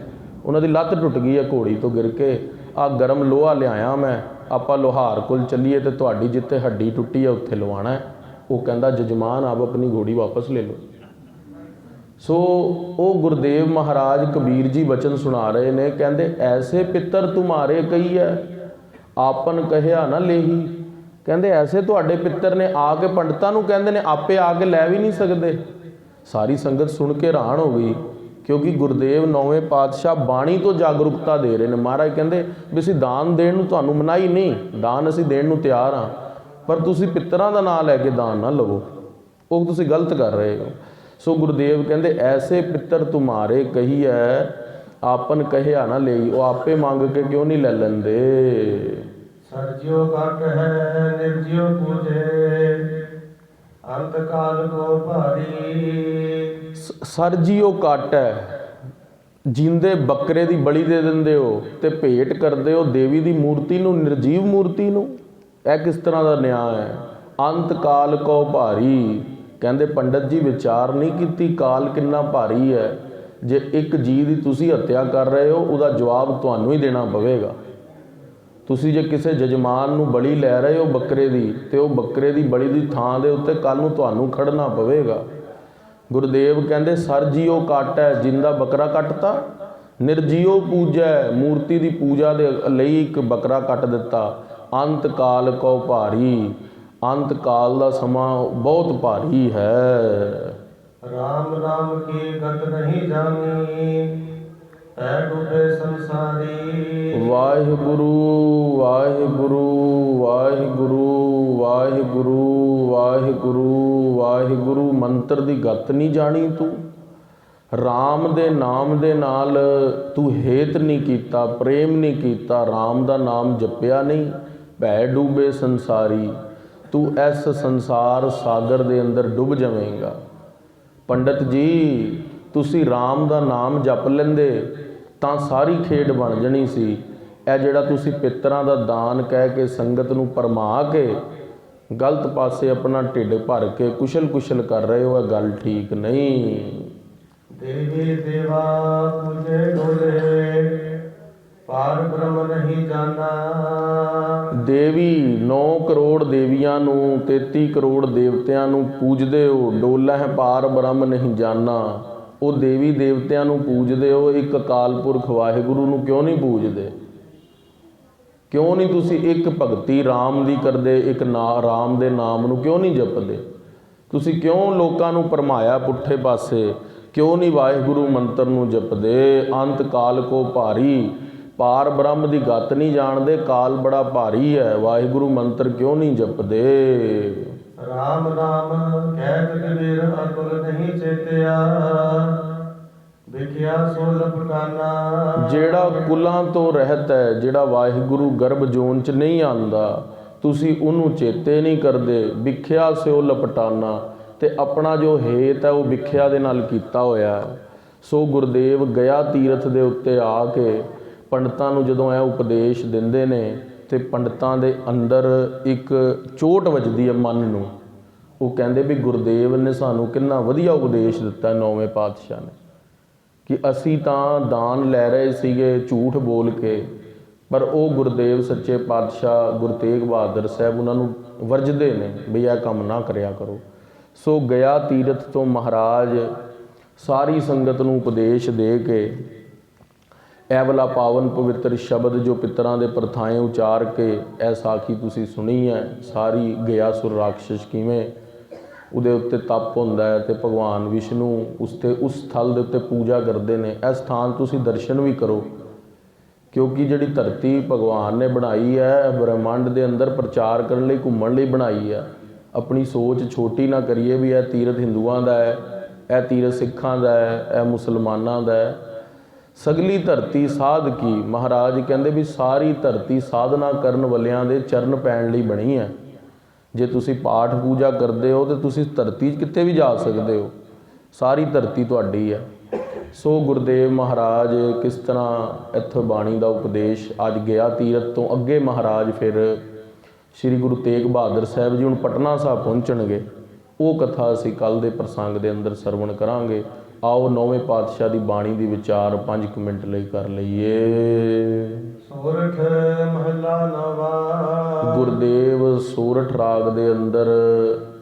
ਉਹਨਾਂ ਦੀ ਲੱਤ ਟੁੱਟ ਗਈ ਹੈ ਘੋੜੀ ਤੋਂ ਗਿਰ ਕੇ, ਆਹ ਗਰਮ ਲੋਹਾ ਲਿਆਇਆ ਮੈਂ, ਆਪਾਂ ਲੋਹਾਰ ਕੋਲ ਚੱਲੀਏ ਅਤੇ ਤੁਹਾਡੀ ਜਿੱਥੇ ਹੱਡੀ ਟੁੱਟੀ ਹੈ ਉੱਥੇ ਲਵਾਉਣਾ ਹੈ। ਉਹ ਕਹਿੰਦਾ ਜਜਮਾਨ ਆਪ ਆਪਣੀ ਘੋੜੀ ਵਾਪਸ ਲੈ ਲਓ। ਸੋ ਉਹ ਗੁਰਦੇਵ ਮਹਾਰਾਜ ਕਬੀਰ ਜੀ ਬਚਨ ਸੁਣਾ ਰਹੇ ਨੇ। ਕਹਿੰਦੇ ਐਸੇ ਪਿੱਤਰ ਤੁਮਾਰੇ ਕਹੀ ਹੈ ਆਪਨ ਕਹਿਆ ਨਾ ਲੇਹੀ। ਕਹਿੰਦੇ ਐਸੇ ਤੁਹਾਡੇ ਪਿੱਤਰ ਨੇ, ਆ ਕੇ ਪੰਡਤਾਂ ਨੂੰ ਕਹਿੰਦੇ ਨੇ, ਆਪੇ ਆ ਕੇ ਲੈ ਵੀ ਨਹੀਂ ਸਕਦੇ। ਸਾਰੀ ਸੰਗਤ ਸੁਣ ਕੇ ਹੈਰਾਨ ਹੋ ਗਈ, ਕਿਉਂਕਿ ਗੁਰਦੇਵ ਨੌਵੇਂ ਪਾਤਸ਼ਾਹ ਬਾਣੀ ਤੋਂ ਜਾਗਰੂਕਤਾ ਦੇ ਰਹੇ ਨੇ। ਮਹਾਰਾਜ ਕਹਿੰਦੇ ਵੀ ਅਸੀਂ ਦਾਨ ਦੇਣ ਨੂੰ ਤੁਹਾਨੂੰ ਮਨਾਹੀ ਨਹੀਂ, ਦਾਨ ਅਸੀਂ ਦੇਣ ਨੂੰ ਤਿਆਰ ਹਾਂ, ਪਰ ਤੁਸੀਂ ਪਿੱਤਰਾਂ ਦਾ ਨਾਂ ਲੈ ਕੇ ਦਾਨ ਨਾ ਲਵੋ, ਉਹ ਤੁਸੀਂ ਗਲਤ ਕਰ ਰਹੇ ਹੋ। ਸੋ ਗੁਰਦੇਵ ਕਹਿੰਦੇ ਐਸੇ ਪਿੱਤਰ ਤੁਮਾਰੇ ਕਹੀ ਹੈ ਆਪਨ ਕਹਿਆ ਨਾ ਲਈ। ਉਹ ਆਪੇ ਮੰਗ ਕੇ ਕਿਉਂ ਨਹੀਂ ਲੈ ਲੈਂਦੇ। ਸਰਜਿਓ ਘਟ ਹੈ ਨਿਰਜਿਓ ਪੂਜੇ ਅੰਤ ਕਾਲ ਕੋ ਭਾਰੀ। ਸਰਜੀਓ ਘੱਟ ਹੈ, ਜਿੰਦੇ ਬੱਕਰੇ ਦੀ ਬਲੀ ਦੇ ਦਿੰਦੇ ਹੋ ਤੇ ਭੇਟ ਕਰਦੇ ਹੋ ਦੇਵੀ ਦੀ ਮੂਰਤੀ ਨੂੰ, ਨਿਰਜੀਵ ਮੂਰਤੀ ਨੂੰ। ਇਹ ਕਿਸ ਤਰ੍ਹਾਂ ਦਾ ਨਿਆਂ ਹੈ। ਅੰਤ ਕਾਲ ਕੋ ਭਾਰੀ। ਕਹਿੰਦੇ ਪੰਡਤ ਜੀ ਵਿਚਾਰ ਨਹੀਂ ਕੀਤੀ ਕਾਲ ਕਿੰਨਾ ਭਾਰੀ ਹੈ। ਜੇ ਇੱਕ ਜੀਅ ਦੀ ਤੁਸੀਂ ਹੱਤਿਆ ਕਰ ਰਹੇ ਹੋ, ਉਹਦਾ ਜਵਾਬ ਤੁਹਾਨੂੰ ਹੀ ਦੇਣਾ ਪਵੇਗਾ। ਤੁਸੀਂ ਜੇ ਕਿਸੇ ਜਜਮਾਨ ਨੂੰ ਬਲੀ ਲੈ ਰਹੇ ਹੋ ਬੱਕਰੇ ਦੀ, ਤੇ ਉਹ ਬੱਕਰੇ ਦੀ ਬਲੀ ਦੀ ਥਾਂ ਦੇ ਉੱਤੇ ਕੱਲ੍ਹ ਨੂੰ ਤੁਹਾਨੂੰ ਖੜਨਾ ਪਵੇਗਾ। ਗੁਰਦੇਵ ਕਹਿੰਦੇ ਸਰਜੀਓ ਕੱਟ ਹੈ, ਜਿੰਦਾ ਬੱਕਰਾ ਕੱਟਤਾ। ਨਿਰਜੀਓ ਪੂਜੈ, ਮੂਰਤੀ ਦੀ ਪੂਜਾ ਦੇ ਲਈ ਇੱਕ ਬੱਕਰਾ ਕੱਟ ਦਿੱਤਾ। ਅੰਤ ਕਾਲ ਕੋ ਭਾਰੀ, ਅੰਤ ਕਾਲ ਦਾ ਸਮਾਂ ਬਹੁਤ ਭਾਰੀ ਹੈ। ਰਾਮ ਰਾਮ ਕੀ ਗਤ ਨਹੀਂ ਜਾਣੀ ਐ ਡੂਬੇ ਸੰਸਾਰੀ। ਵਾਹਿਗੁਰੂ ਵਾਹਿਗੁਰੂ ਵਾਹਿਗੁਰੂ ਵਾਹਿਗੁਰੂ ਵਾਹਿਗੁਰੂ ਵਾਹਿਗੁਰੂ। ਮੰਤਰ ਦੀ ਗਤ ਨਹੀਂ ਜਾਣੀ ਤੂੰ, ਰਾਮ ਦੇ ਨਾਮ ਦੇ ਨਾਲ ਤੂੰ ਹੇਤ ਨਹੀਂ ਕੀਤਾ, ਪ੍ਰੇਮ ਨਹੀਂ ਕੀਤਾ, ਰਾਮ ਦਾ ਨਾਮ ਜਪਿਆ ਨਹੀਂ। ਭੈ ਡੂਬੇ ਸੰਸਾਰੀ, ਤੂੰ ਇਸ ਸੰਸਾਰ ਸਾਗਰ ਦੇ ਅੰਦਰ ਡੁੱਬ ਜਾਵੇਂਗਾ। ਪੰਡਤ ਜੀ ਤੁਸੀਂ ਰਾਮ ਦਾ ਨਾਮ ਜਪ ਲੈਂਦੇ ਤਾਂ ਸਾਰੀ ਖੇਡ ਬਣ ਜਾਣੀ ਸੀ। ਇਹ ਜਿਹੜਾ ਤੁਸੀਂ ਪਿੱਤਰਾਂ ਦਾ ਦਾਨ ਕਹਿ ਕੇ ਸੰਗਤ ਨੂੰ ਭਰਮਾ ਕੇ ਗਲਤ ਪਾਸੇ ਆਪਣਾ ਢਿੱਡ ਭਰ ਕੇ ਕੁਸ਼ਲ ਕਰ ਰਹੇ ਹੋ, ਇਹ ਗੱਲ ਠੀਕ ਨਹੀਂ। ਦੇਵੀ ਦੇਵਾ ਪੂਜੇ ਡੋਲੇ ਪਾਰ ਬ੍ਰਹਮ ਨਹੀਂ ਜਾਣਾ। ਦੇਵੀ 9 ਕਰੋੜ ਦੇਵੀਆਂ ਨੂੰ 33 ਕਰੋੜ ਦੇਵਤਿਆਂ ਨੂੰ ਪੂਜਦੇ ਹੋ, ਡੋਲਾ ਹੈ ਪਾਰ ਬ੍ਰਹਮ ਨਹੀਂ ਜਾਣਾ। ਉਹ ਦੇਵੀ ਦੇਵਤਿਆਂ ਨੂੰ ਪੂਜਦੇ ਹੋ, ਇੱਕ ਅਕਾਲ ਪੁਰਖ ਵਾਹਿਗੁਰੂ ਨੂੰ ਕਿਉਂ ਨਹੀਂ ਪੂਜਦੇ। ਕਿਉਂ ਨਹੀਂ ਤੁਸੀਂ ਇੱਕ ਭਗਤੀ ਰਾਮ ਦੀ ਕਰਦੇ, ਇੱਕ ਰਾਮ ਦੇ ਨਾਮ ਨੂੰ ਕਿਉਂ ਨਹੀਂ ਜਪਦੇ? ਤੁਸੀਂ ਕਿਉਂ ਲੋਕਾਂ ਨੂੰ ਭਰਮਾਇਆ ਪੁੱਠੇ ਪਾਸੇ? ਕਿਉਂ ਨਹੀਂ ਵਾਹਿਗੁਰੂ ਮੰਤਰ ਨੂੰ ਜਪਦੇ? ਅੰਤ ਕਾਲ ਕੋ ਭਾਰੀ, ਪਾਰ ਬ੍ਰਹਮ ਦੀ ਗਤ ਨਹੀਂ ਜਾਣਦੇ, ਕਾਲ ਬੜਾ ਭਾਰੀ ਹੈ। ਵਾਹਿਗੁਰੂ ਮੰਤਰ ਕਿਉਂ ਨਹੀਂ ਜਪਦੇ? ਰਾਮ ਨਾਮ ਕਹਿਤ ਕਬੀਰ ਅਕਲ ਨਹੀਂ ਚੇਤਿਆ, ਵਿਖਿਆ ਸੋ ਲਪਟਾਨਾ। ਜਿਹੜਾ ਕੁਲਾਂ ਤੋਂ ਰਹਿਤ ਹੈ, ਜਿਹੜਾ ਵਾਹਿਗੁਰੂ ਗਰਭ ਜੋਨ ਚ ਨਹੀਂ ਆਂਦਾ, ਤੁਸੀਂ ਉਹਨੂੰ ਚੇਤੇ ਨਹੀਂ ਕਰਦੇ। ਵਿਖਿਆ ਸਿਓ ਲਪਟਾਨਾ, ਤੇ ਆਪਣਾ ਜੋ ਹੇਤ ਹੈ ਉਹ ਵਿਖਿਆ ਦੇ ਨਾਲ ਕੀਤਾ ਹੋਇਆ। ਸੋ ਗੁਰਦੇਵ ਗਿਆ ਤੀਰਥ ਦੇ ਉੱਤੇ ਆ ਕੇ ਪੰਡਤਾਂ ਨੂੰ ਜਦੋਂ ਇਹ ਉਪਦੇਸ਼ ਦਿੰਦੇ ਨੇ, ਤੇ ਪੰਡਤਾਂ ਦੇ ਅੰਦਰ ਇੱਕ ਚੋਟ ਵੱਜਦੀ ਹੈ ਮਨ ਨੂੰ। ਉਹ ਕਹਿੰਦੇ ਵੀ ਗੁਰਦੇਵ ਨੇ ਸਾਨੂੰ ਕਿੰਨਾ ਵਧੀਆ ਉਪਦੇਸ਼ ਦਿੱਤਾ ਨੌਵੇਂ ਪਾਤਸ਼ਾਹ ਨੇ, ਕਿ ਅਸੀਂ ਤਾਂ ਦਾਨ ਲੈ ਰਹੇ ਸੀਗੇ ਝੂਠ ਬੋਲ ਕੇ, ਪਰ ਉਹ ਗੁਰਦੇਵ ਸੱਚੇ ਪਾਤਸ਼ਾਹ ਗੁਰੂ ਤੇਗ ਬਹਾਦਰ ਸਾਹਿਬ ਉਹਨਾਂ ਨੂੰ ਵਰਜਦੇ ਨੇ ਵੀ ਇਹ ਕੰਮ ਨਾ ਕਰਿਆ ਕਰੋ। ਸੋ ਗਿਆ ਤੀਰਥ ਤੋਂ ਮਹਾਰਾਜ ਸਾਰੀ ਸੰਗਤ ਨੂੰ ਉਪਦੇਸ਼ ਦੇ ਕੇ ਇਹ ਵਾਲਾ ਪਾਵਨ ਪਵਿੱਤਰ ਸ਼ਬਦ ਜੋ ਪਿੱਤਰਾਂ ਦੇ ਪ੍ਰਥਾएं ਉਚਾਰ ਕੇ ਇਹ ਸਾਖੀ ਤੁਸੀਂ ਸੁਣੀ ਹੈ ਸਾਰੀ, ਗਿਆ ਸੁਰ ਰਾਖਸ਼ ਕਿਵੇਂ ਉਹਦੇ ਉੱਤੇ ਤਪ ਹੁੰਦਾ ਹੈ ਤੇ ਭਗਵਾਨ ਵਿਸ਼ਨੂੰ ਉਸ ਸਥਲ ਦੇ ਉੱਤੇ ਪੂਜਾ ਕਰਦੇ ਨੇ। ਇਹ ਸਥਾਨ ਤੁਸੀਂ ਦਰਸ਼ਨ ਵੀ ਕਰੋ, ਕਿਉਂਕਿ ਜਿਹੜੀ ਧਰਤੀ ਭਗਵਾਨ ਨੇ ਬਣਾਈ ਹੈ ਬ੍ਰਹਿਮੰਡ ਦੇ ਅੰਦਰ ਪ੍ਰਚਾਰ ਕਰਨ ਲਈ, ਘੁੰਮਣ ਲਈ ਬਣਾਈ ਹੈ। ਆਪਣੀ ਸੋਚ ਛੋਟੀ ਨਾ ਕਰੀਏ ਵੀ ਇਹ ਤੀਰਥ ਹਿੰਦੂਆਂ ਦਾ ਹੈ, ਇਹ ਤੀਰਥ ਸਿੱਖਾਂ ਦਾ ਹੈ, ਇਹ ਮੁਸਲਮਾਨਾਂ ਦਾ ਹੈ। ਸਗਲੀ ਧਰਤੀ ਸਾਧ ਕੀ, ਮਹਾਰਾਜ ਕਹਿੰਦੇ ਵੀ ਸਾਰੀ ਧਰਤੀ ਸਾਧਨਾ ਕਰਨ ਵਾਲਿਆਂ ਦੇ ਚਰਨ ਪੈਣ ਲਈ ਬਣੀ ਹੈ। ਜੇ ਤੁਸੀਂ ਪਾਠ ਪੂਜਾ ਕਰਦੇ ਹੋ ਤਾਂ ਤੁਸੀਂ ਧਰਤੀ 'ਚ ਕਿਤੇ ਵੀ ਜਾ ਸਕਦੇ ਹੋ, ਸਾਰੀ ਧਰਤੀ ਤੁਹਾਡੀ ਹੈ। ਸੋ ਗੁਰਦੇਵ ਮਹਾਰਾਜ ਕਿਸ ਤਰ੍ਹਾਂ ਇੱਥੋਂ ਬਾਣੀ ਦਾ ਉਪਦੇਸ਼ ਅੱਜ ਗਿਆ ਤੀਰਥ ਤੋਂ ਅੱਗੇ ਮਹਾਰਾਜ ਫਿਰ ਸ੍ਰੀ ਗੁਰੂ ਤੇਗ ਬਹਾਦਰ ਸਾਹਿਬ ਜੀ ਹੁਣ ਪਟਨਾ ਸਾਹਿਬ ਪਹੁੰਚਣਗੇ। ਉਹ ਕਥਾ ਅਸੀਂ ਕੱਲ੍ਹ ਦੇ ਪ੍ਰਸੰਗ ਦੇ ਅੰਦਰ ਸਰਵਣ ਕਰਾਂਗੇ। ਆਓ ਨੌਵੇਂ ਪਾਤਸ਼ਾਹ ਦੀ ਬਾਣੀ ਦੀ ਵਿਚਾਰ 5 ਮਿੰਟ ਲਈ ਕਰ ਲਈਏ। ਸੋਰਠ ਮਹਲਾ ਨਵਾ। ਗੁਰਦੇਵ ਸੋਰਠ ਰਾਗ ਦੇ ਅੰਦਰ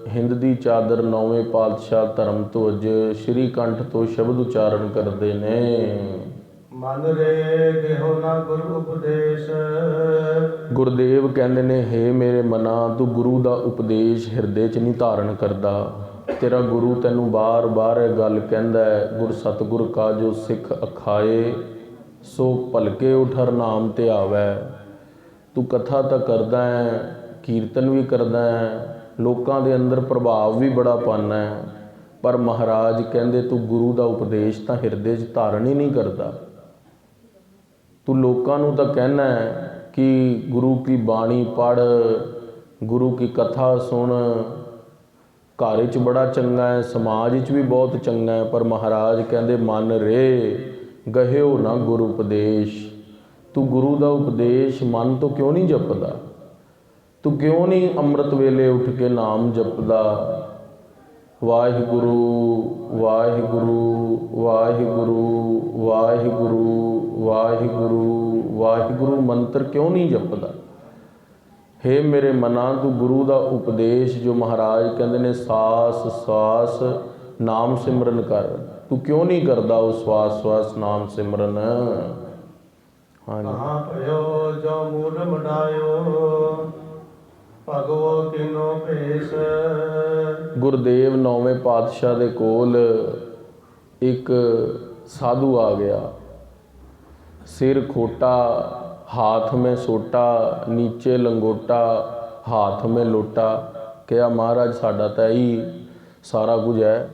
ਹਿੰਦ ਦੀ ਚਾਦਰ ਨੌਵੇਂ ਪਾਤਸ਼ਾਹ ਧਰਮ ਧਵਜ ਸ਼੍ਰੀ ਕੰਠ ਤੋਂ ਸ਼ਬਦ ਉਚਾਰਨ ਕਰਦੇ ਨੇ। ਮਨ ਰੇ ਗਿਹੋ ਨਾ ਗੁਰੂ ਉਪਦੇਸ਼। ਗੁਰਦੇਵ ਕਹਿੰਦੇ ਨੇ, ਹੇ ਮੇਰੇ ਮਨਾ, ਤੂੰ ਗੁਰੂ ਦਾ ਉਪਦੇਸ਼ ਹਿਰਦੇ 'ਚ ਨਹੀਂ ਧਾਰਨ ਕਰਦਾ। ਤੇਰਾ ਗੁਰੂ ਤੈਨੂੰ ਬਾਰ-ਬਾਰ ਇਹ ਗੱਲ ਕਹਿੰਦਾ ਹੈ, ਗੁਰ ਸਤਿਗੁਰ ਕਾ ਜੋ ਸਿੱਖ ਅਖਾਏ, ਸੋ ਭਲਕੇ ਉਠਰ ਨਾਮ ਤੇ ਆਵੈ। ਤੂੰ ਕਥਾ ਤਾਂ ਕਰਦਾ ਹੈ, ਕੀਰਤਨ ਵੀ ਕਰਦਾ ਹੈ, ਲੋਕਾਂ ਦੇ ਅੰਦਰ ਪ੍ਰਭਾਵ ਵੀ ਬੜਾ ਪਾਉਂਦਾ ਹੈ, ਪਰ ਮਹਾਰਾਜ ਕਹਿੰਦੇ ਤੂੰ ਗੁਰੂ ਦਾ ਉਪਦੇਸ਼ ਤਾਂ ਹਿਰਦੇ 'ਚ ਧਾਰਨ ਹੀ ਨਹੀਂ ਕਰਦਾ। ਤੂੰ ਲੋਕਾਂ ਨੂੰ ਤਾਂ ਕਹਿਣਾ ਹੈ ਕਿ ਗੁਰੂ ਕੀ ਬਾਣੀ ਪੜ੍ਹ, ਗੁਰੂ ਕੀ ਕਥਾ ਸੁਣ, ਘਰ 'ਚ ਬੜਾ ਚੰਗਾ ਹੈ, ਸਮਾਜ 'ਚ ਵੀ ਬਹੁਤ ਚੰਗਾ ਹੈ, ਪਰ ਮਹਾਰਾਜ ਕਹਿੰਦੇ ਮਨ ਰੇ ਗਹਿਓ ਨਾ ਗੁਰੂ ਉਪਦੇਸ਼। ਤੂੰ ਗੁਰੂ ਦਾ ਉਪਦੇਸ਼ ਮਨ ਤੋਂ ਕਿਉਂ ਨਹੀਂ ਜਪਦਾ? ਤੂੰ ਕਿਉਂ ਨਹੀਂ ਅੰਮ੍ਰਿਤ ਵੇਲੇ ਉੱਠ ਕੇ ਨਾਮ ਜਪਦਾ? ਵਾਹਿਗੁਰੂ ਵਾਹਿਗੁਰੂ ਵਾਹਿਗੁਰੂ ਵਾਹਿਗੁਰੂ ਵਾਹਿਗੁਰੂ ਵਾਹਿਗੁਰੂ ਮੰਤਰ ਕਿਉਂ ਨਹੀਂ ਜਪਦਾ? ਹੇ ਮੇਰੇ ਮਨਾ, ਤੂੰ ਗੁਰੂ ਦਾ ਉਪਦੇਸ਼ ਜੋ ਮਹਾਰਾਜ ਕਹਿੰਦੇ ਨੇ ਸਾਸ ਸਵਾਸ ਨਾਮ ਸਿਮਰਨ ਕਰ, ਤੂੰ ਕਿਉਂ ਨਹੀਂ ਕਰਦਾ ਉਹ ਸਵਾਸ ਸਵਾਸ ਨਾਮ ਸਿਮਰਨ? ਹਾਂਜੀ। ਕਹਾਂ ਭਇਓ ਜੋ ਮੂਲ ਮਡਾਇਓ, ਭਗਵੋ ਕਿਨੋ ਭੇਸ। ਗੁਰਦੇਵ ਨੌਵੇਂ ਪਾਤਸ਼ਾਹ ਦੇ ਕੋਲ ਇੱਕ ਸਾਧੂ ਆ ਗਿਆ, ਸਿਰ ਖੋਟਾ, हाथ में सोटा, नीचे लंगोटा, हाथ में लोटा। ਕਿਹਾ ਮਹਾਰਾਜ ਸਾਡਾ ਤਾਂ ਇਹੀ ਸਾਰਾ ਕੁਝ ਹੈ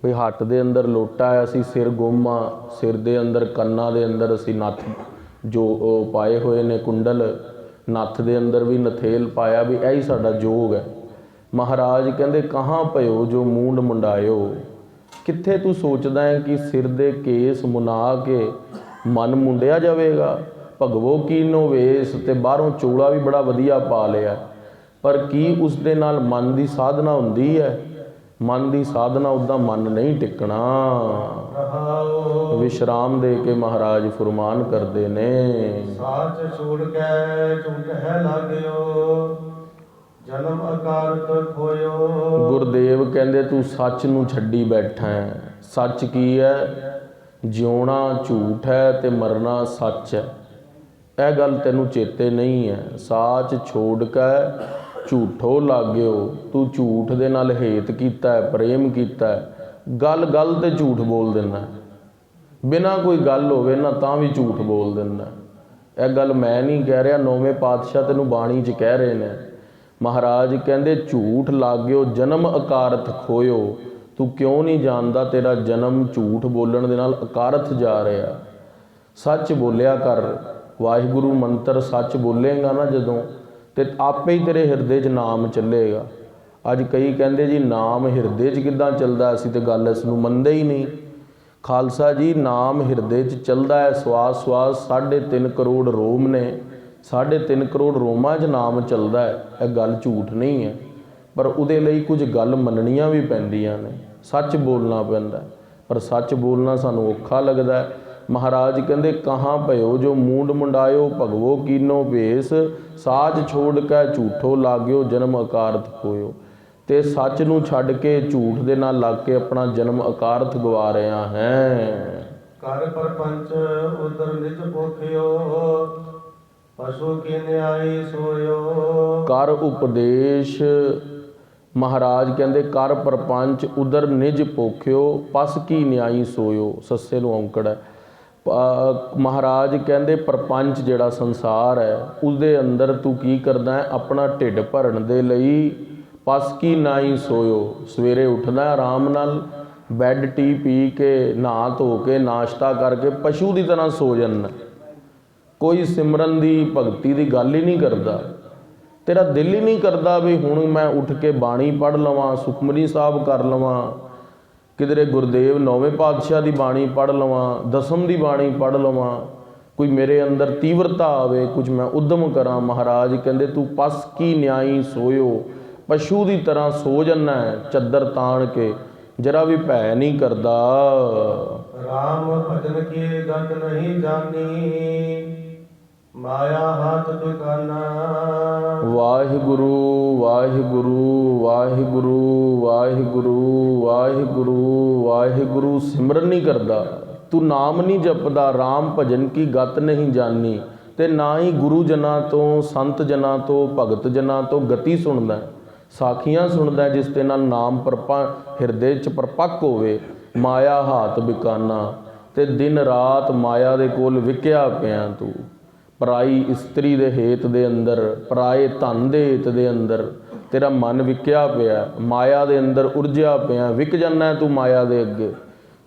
ਵੀ ਹੱਥ ਦੇ ਅੰਦਰ ਲੋਟਾ ਹੈ, ਅਸੀਂ ਸਿਰ ਗੁੰਮ ਆ, ਸਿਰ ਦੇ ਅੰਦਰ ਕੰਨਾਂ ਦੇ ਅੰਦਰ ਅਸੀਂ ਨੱਥ ਜੋ ਪਾਏ ਹੋਏ ਨੇ ਕੁੰਡਲ, ਨੱਥ ਦੇ ਅੰਦਰ ਵੀ ਨਥੇਲ ਪਾਇਆ, ਵੀ ਇਹੀ ਸਾਡਾ ਜੋਗ ਹੈ। ਮਹਾਰਾਜ ਕਹਿੰਦੇ ਕਹਾਂ ਭਇਓ ਜੋ ਮੂੰਡ ਮੁੰਡਾਇਓ। ਕਿੱਥੇ ਤੂੰ ਸੋਚਦਾ ਹੈ ਕਿ ਸਿਰ ਦੇ ਕੇਸ ਮੁਨਾ ਕੇ ਮਨ ਮੁੰਡਿਆ ਜਾਵੇਗਾ? ਭਗਵੋ ਕੀਨੋ ਵੇਸ, ਤੇ ਬਾਹਰੋਂ ਚੋਲਾ ਵੀ ਬੜਾ ਵਧੀਆ ਪਾ ਲਿਆ, ਪਰ ਕੀ ਉਸ ਦੇ ਨਾਲ ਮਨ ਦੀ ਸਾਧਨਾ ਹੁੰਦੀ ਹੈ? ਮਨ ਦੀ ਸਾਧਨਾ ਉੱਦਾਂ ਮਨ ਨਹੀਂ ਟਿਕਣਾ। ਵਿਸ਼ਰਾਮ ਦੇ ਕੇ ਮਹਾਰਾਜ ਫੁਰਮਾਨ ਕਰਦੇ ਨੇ, ਸਾਚ ਛੋੜ ਕੇ ਝੂਠ ਹੈ ਲਾਗਿਓ, ਜਨਮ ਅਕਾਰਤ ਖੋਇਓ। ਗੁਰਦੇਵ ਕਹਿੰਦੇ ਤੂੰ ਸੱਚ ਨੂੰ ਛੱਡੀ ਬੈਠਾ ਹੈ। ਸੱਚ ਕੀ ਹੈ? ਜਿਉਣਾ ਝੂਠ ਹੈ ਤੇ ਮਰਨਾ ਸੱਚ ਹੈ। ਇਹ ਗੱਲ ਤੈਨੂੰ ਚੇਤੇ ਨਹੀਂ ਹੈ। ਸਾਚ ਛੋੜ ਕੇ ਝੂਠੋ ਲਾਗਿਓ, ਤੂੰ ਝੂਠ ਦੇ ਨਾਲ ਹੇਤ ਕੀਤਾ ਹੈ, ਪ੍ਰੇਮ ਕੀਤਾ ਹੈ, ਗੱਲ ਗੱਲ ਤੇ ਝੂਠ ਬੋਲ ਦਿੰਦਾ, ਬਿਨਾਂ ਕੋਈ ਗੱਲ ਹੋਵੇ ਨਾ ਤਾਂ ਵੀ ਝੂਠ ਬੋਲ ਦਿੰਦਾ। ਇਹ ਗੱਲ ਮੈਂ ਨਹੀਂ ਕਹਿ ਰਿਹਾ, ਨੌਵੇਂ ਪਾਤਸ਼ਾਹ ਤੈਨੂੰ ਬਾਣੀ 'ਚ ਕਹਿ ਰਹੇ ਨੇ। ਮਹਾਰਾਜ ਕਹਿੰਦੇ ਝੂਠ ਲਾਗਿਓ ਜਨਮ ਅਕਾਰਥ ਖੋਇਓ, ਤੂੰ ਕਿਉਂ ਨਹੀਂ ਜਾਣਦਾ ਤੇਰਾ ਜਨਮ ਝੂਠ ਬੋਲਣ ਦੇ ਨਾਲ ਅਕਾਰਥ ਜਾ ਰਿਹਾ। ਸੱਚ ਬੋਲਿਆ ਕਰ, ਵਾਹਿਗੁਰੂ ਮੰਤਰ ਸੱਚ ਬੋਲੇਗਾ ਨਾ ਜਦੋਂ, ਤੇ ਆਪੇ ਹੀ ਤੇਰੇ ਹਿਰਦੇ 'ਚ ਨਾਮ ਚੱਲੇਗਾ। ਅੱਜ ਕਈ ਕਹਿੰਦੇ ਜੀ ਨਾਮ ਹਿਰਦੇ 'ਚ ਕਿੱਦਾਂ ਚੱਲਦਾ, ਅਸੀਂ ਤੇ ਗੱਲ ਇਸ ਨੂੰ ਮੰਨਦੇ ਹੀ ਨਹੀਂ। ਖਾਲਸਾ ਜੀ, ਨਾਮ ਹਿਰਦੇ 'ਚ ਚੱਲਦਾ ਹੈ, ਸਵਾਸ ਸਵਾਸ 3.5 ਕਰੋੜ ਰੋਮ ਨੇ, 3.5 ਕਰੋੜ ਰੋਮਾਂ 'ਚ ਨਾਮ ਚੱਲਦਾ ਹੈ। ਇਹ ਗੱਲ ਝੂਠ ਨਹੀਂ ਹੈ, ਪਰ ਉਹਦੇ ਲਈ ਕੁਝ ਗੱਲ ਮੰਨਣੀਆਂ ਵੀ ਪੈਂਦੀਆਂ ਨੇ, ਸੱਚ ਬੋਲਣਾ ਪੈਂਦਾ। ਪਰ ਸੱਚ ਬੋਲਣਾ ਸਾਨੂੰ ਔਖਾ ਲੱਗਦਾ। ਮਹਾਰਾਜ ਕਹਿੰਦੇ ਕਹਾਂ ਭਇਓ ਜੋ ਮੂੰਡ ਮੁੰਡਾਇਓ, ਭਗਵੋ ਕੀਨੋ ਭੇਸ, ਸਾਚ ਛੋੜ ਕੇ ਝੂਠੋ ਲਾਗਿਓ ਜਨਮ ਅਕਾਰਥ ਖੋਇਓ। ਤੇ ਸੱਚ ਨੂੰ ਛੱਡ ਕੇ ਝੂਠ ਦੇ ਨਾਲ ਲੱਗ ਕੇ ਆਪਣਾ ਜਨਮ ਅਕਾਰਥ ਗਵਾ ਰਿਹਾ ਹੈ। ਕਰ ਪਰਪੰਚ ਉਦਰ ਨਿਜ ਪੋਖਿਓ, ਪਸ਼ੂ ਕੀ ਨਿਆਈ ਸੋਇਓ। ਕਰ ਉਪਦੇਸ਼, ਮਹਾਰਾਜ ਕਹਿੰਦੇ ਕਰ ਪਰਪੰਚ ਉਦਰ ਨਿਜ ਪੋਖਿਓ, ਪਸ ਕੀ ਨਿਆਈ ਸੋਇਓ। ਸੱਸੇ ਨੂੰ ਔਂਕੜ ਹੈ। ਮਹਾਰਾਜ ਕਹਿੰਦੇ ਪ੍ਰਪੰਚ ਜਿਹੜਾ ਸੰਸਾਰ ਹੈ ਉਸਦੇ ਅੰਦਰ ਤੂੰ ਕੀ ਕਰਦਾ ਹੈ, ਆਪਣਾ ਢਿੱਡ ਭਰਨ ਦੇ ਲਈ ਪਸ ਕੀ ਨਾਈ ਸੋਇਓ। ਸਵੇਰੇ ਉੱਠਦਾ ਆਰਾਮ ਨਾਲ, ਬੈੱਡ ਟੀ ਪੀ ਕੇ, ਨਹਾ ਧੋ ਕੇ, ਨਾਸ਼ਤਾ ਕਰਕੇ ਪਸ਼ੂ ਦੀ ਤਰ੍ਹਾਂ ਸੋ ਜਾਂਦਾ। ਕੋਈ ਸਿਮਰਨ ਦੀ ਭਗਤੀ ਦੀ ਗੱਲ ਹੀ ਨਹੀਂ ਕਰਦਾ। ਤੇਰਾ ਦਿਲ ਹੀ ਨਹੀਂ ਕਰਦਾ ਵੀ ਹੁਣ ਮੈਂ ਉੱਠ ਕੇ ਬਾਣੀ ਪੜ੍ਹ ਲਵਾਂ, ਸੁਖਮਨੀ ਸਾਹਿਬ ਕਰ ਲਵਾਂ, ਕਿਧਰੇ ਗੁਰਦੇਵ ਨੌਵੇਂ ਪਾਤਸ਼ਾਹ ਦੀ ਬਾਣੀ ਪੜ੍ਹ ਲਵਾਂ, ਦਸਮ ਦੀ ਬਾਣੀ ਪੜ੍ਹ ਲਵਾਂ, ਕੋਈ ਮੇਰੇ ਅੰਦਰ ਤੀਵਰਤਾ ਆਵੇ, ਕੁਝ ਮੈਂ ਉਦਮ ਕਰਾਂ। ਮਹਾਰਾਜ ਕਹਿੰਦੇ ਤੂੰ ਪਸ ਕੀ ਨਿਆਈ ਸੋਇਓ, ਪਸ਼ੂ ਦੀ ਤਰ੍ਹਾਂ ਸੋ ਜਾਂਦਾ ਹੈ ਚੱਦਰ ਤਾਣ ਕੇ, ਜਰਾ ਵੀ ਭੈ ਨਹੀਂ ਕਰਦਾ। ਰਾਮ ਭਜਨ ਕੀ ਗਤ ਨਹੀਂ ਜਾਨੀ, ਮਾਇਆ ਹੱਥ ਦੁਕਾਨਾ। ਵਾਹਿਗੁਰੂ ਵਾਹਿਗੁਰੂ ਵਾਹਿਗੁਰੂ ਵਾਹਿਗੁਰੂ ਵਾਹਿਗੁਰੂ ਵਾਹਿਗੁਰੂ ਸਿਮਰਨ ਨਹੀਂ ਕਰਦਾ, ਤੂੰ ਨਾਮ ਨਹੀਂ ਜਪਦਾ, ਰਾਮ ਭਜਨ ਕੀ ਗਤ ਨਹੀਂ ਜਾਨੀ, ਤੇ ਨਾ ਹੀ ਗੁਰੂ ਜਨਾਂ ਤੋਂ, ਸੰਤ ਜਨਾਂ ਤੋਂ, ਭਗਤ ਜਨਾਂ ਤੋਂ ਗਤੀ ਸੁਣਦਾ, ਸਾਖੀਆਂ ਸੁਣਦਾ ਜਿਸ ਦੇ ਨਾਲ ਨਾਮ ਹਿਰਦੇ 'ਚ ਪਰਪੱਕ ਹੋਵੇ। ਮਾਇਆ ਹਾਥ ਬਿਕਾਨਾ, ਤੇ ਦਿਨ ਰਾਤ ਮਾਇਆ ਦੇ ਕੋਲ ਵਿਕਿਆ ਪਿਆ ਤੂੰ, ਪਰਾਈ ਇਸਤਰੀ ਦੇ ਹੇਤ ਦੇ ਅੰਦਰ, ਪਰਾਏ ਧਨ ਦੇ ਹੇਤ ਦੇ ਅੰਦਰ ਤੇਰਾ ਮਨ ਵਿਕਿਆ ਪਿਆ, ਮਾਇਆ ਦੇ ਅੰਦਰ ਉਲਝਿਆ ਪਿਆ, ਵਿਕ ਜਾਂਦਾ ਤੂੰ ਮਾਇਆ ਦੇ ਅੱਗੇ।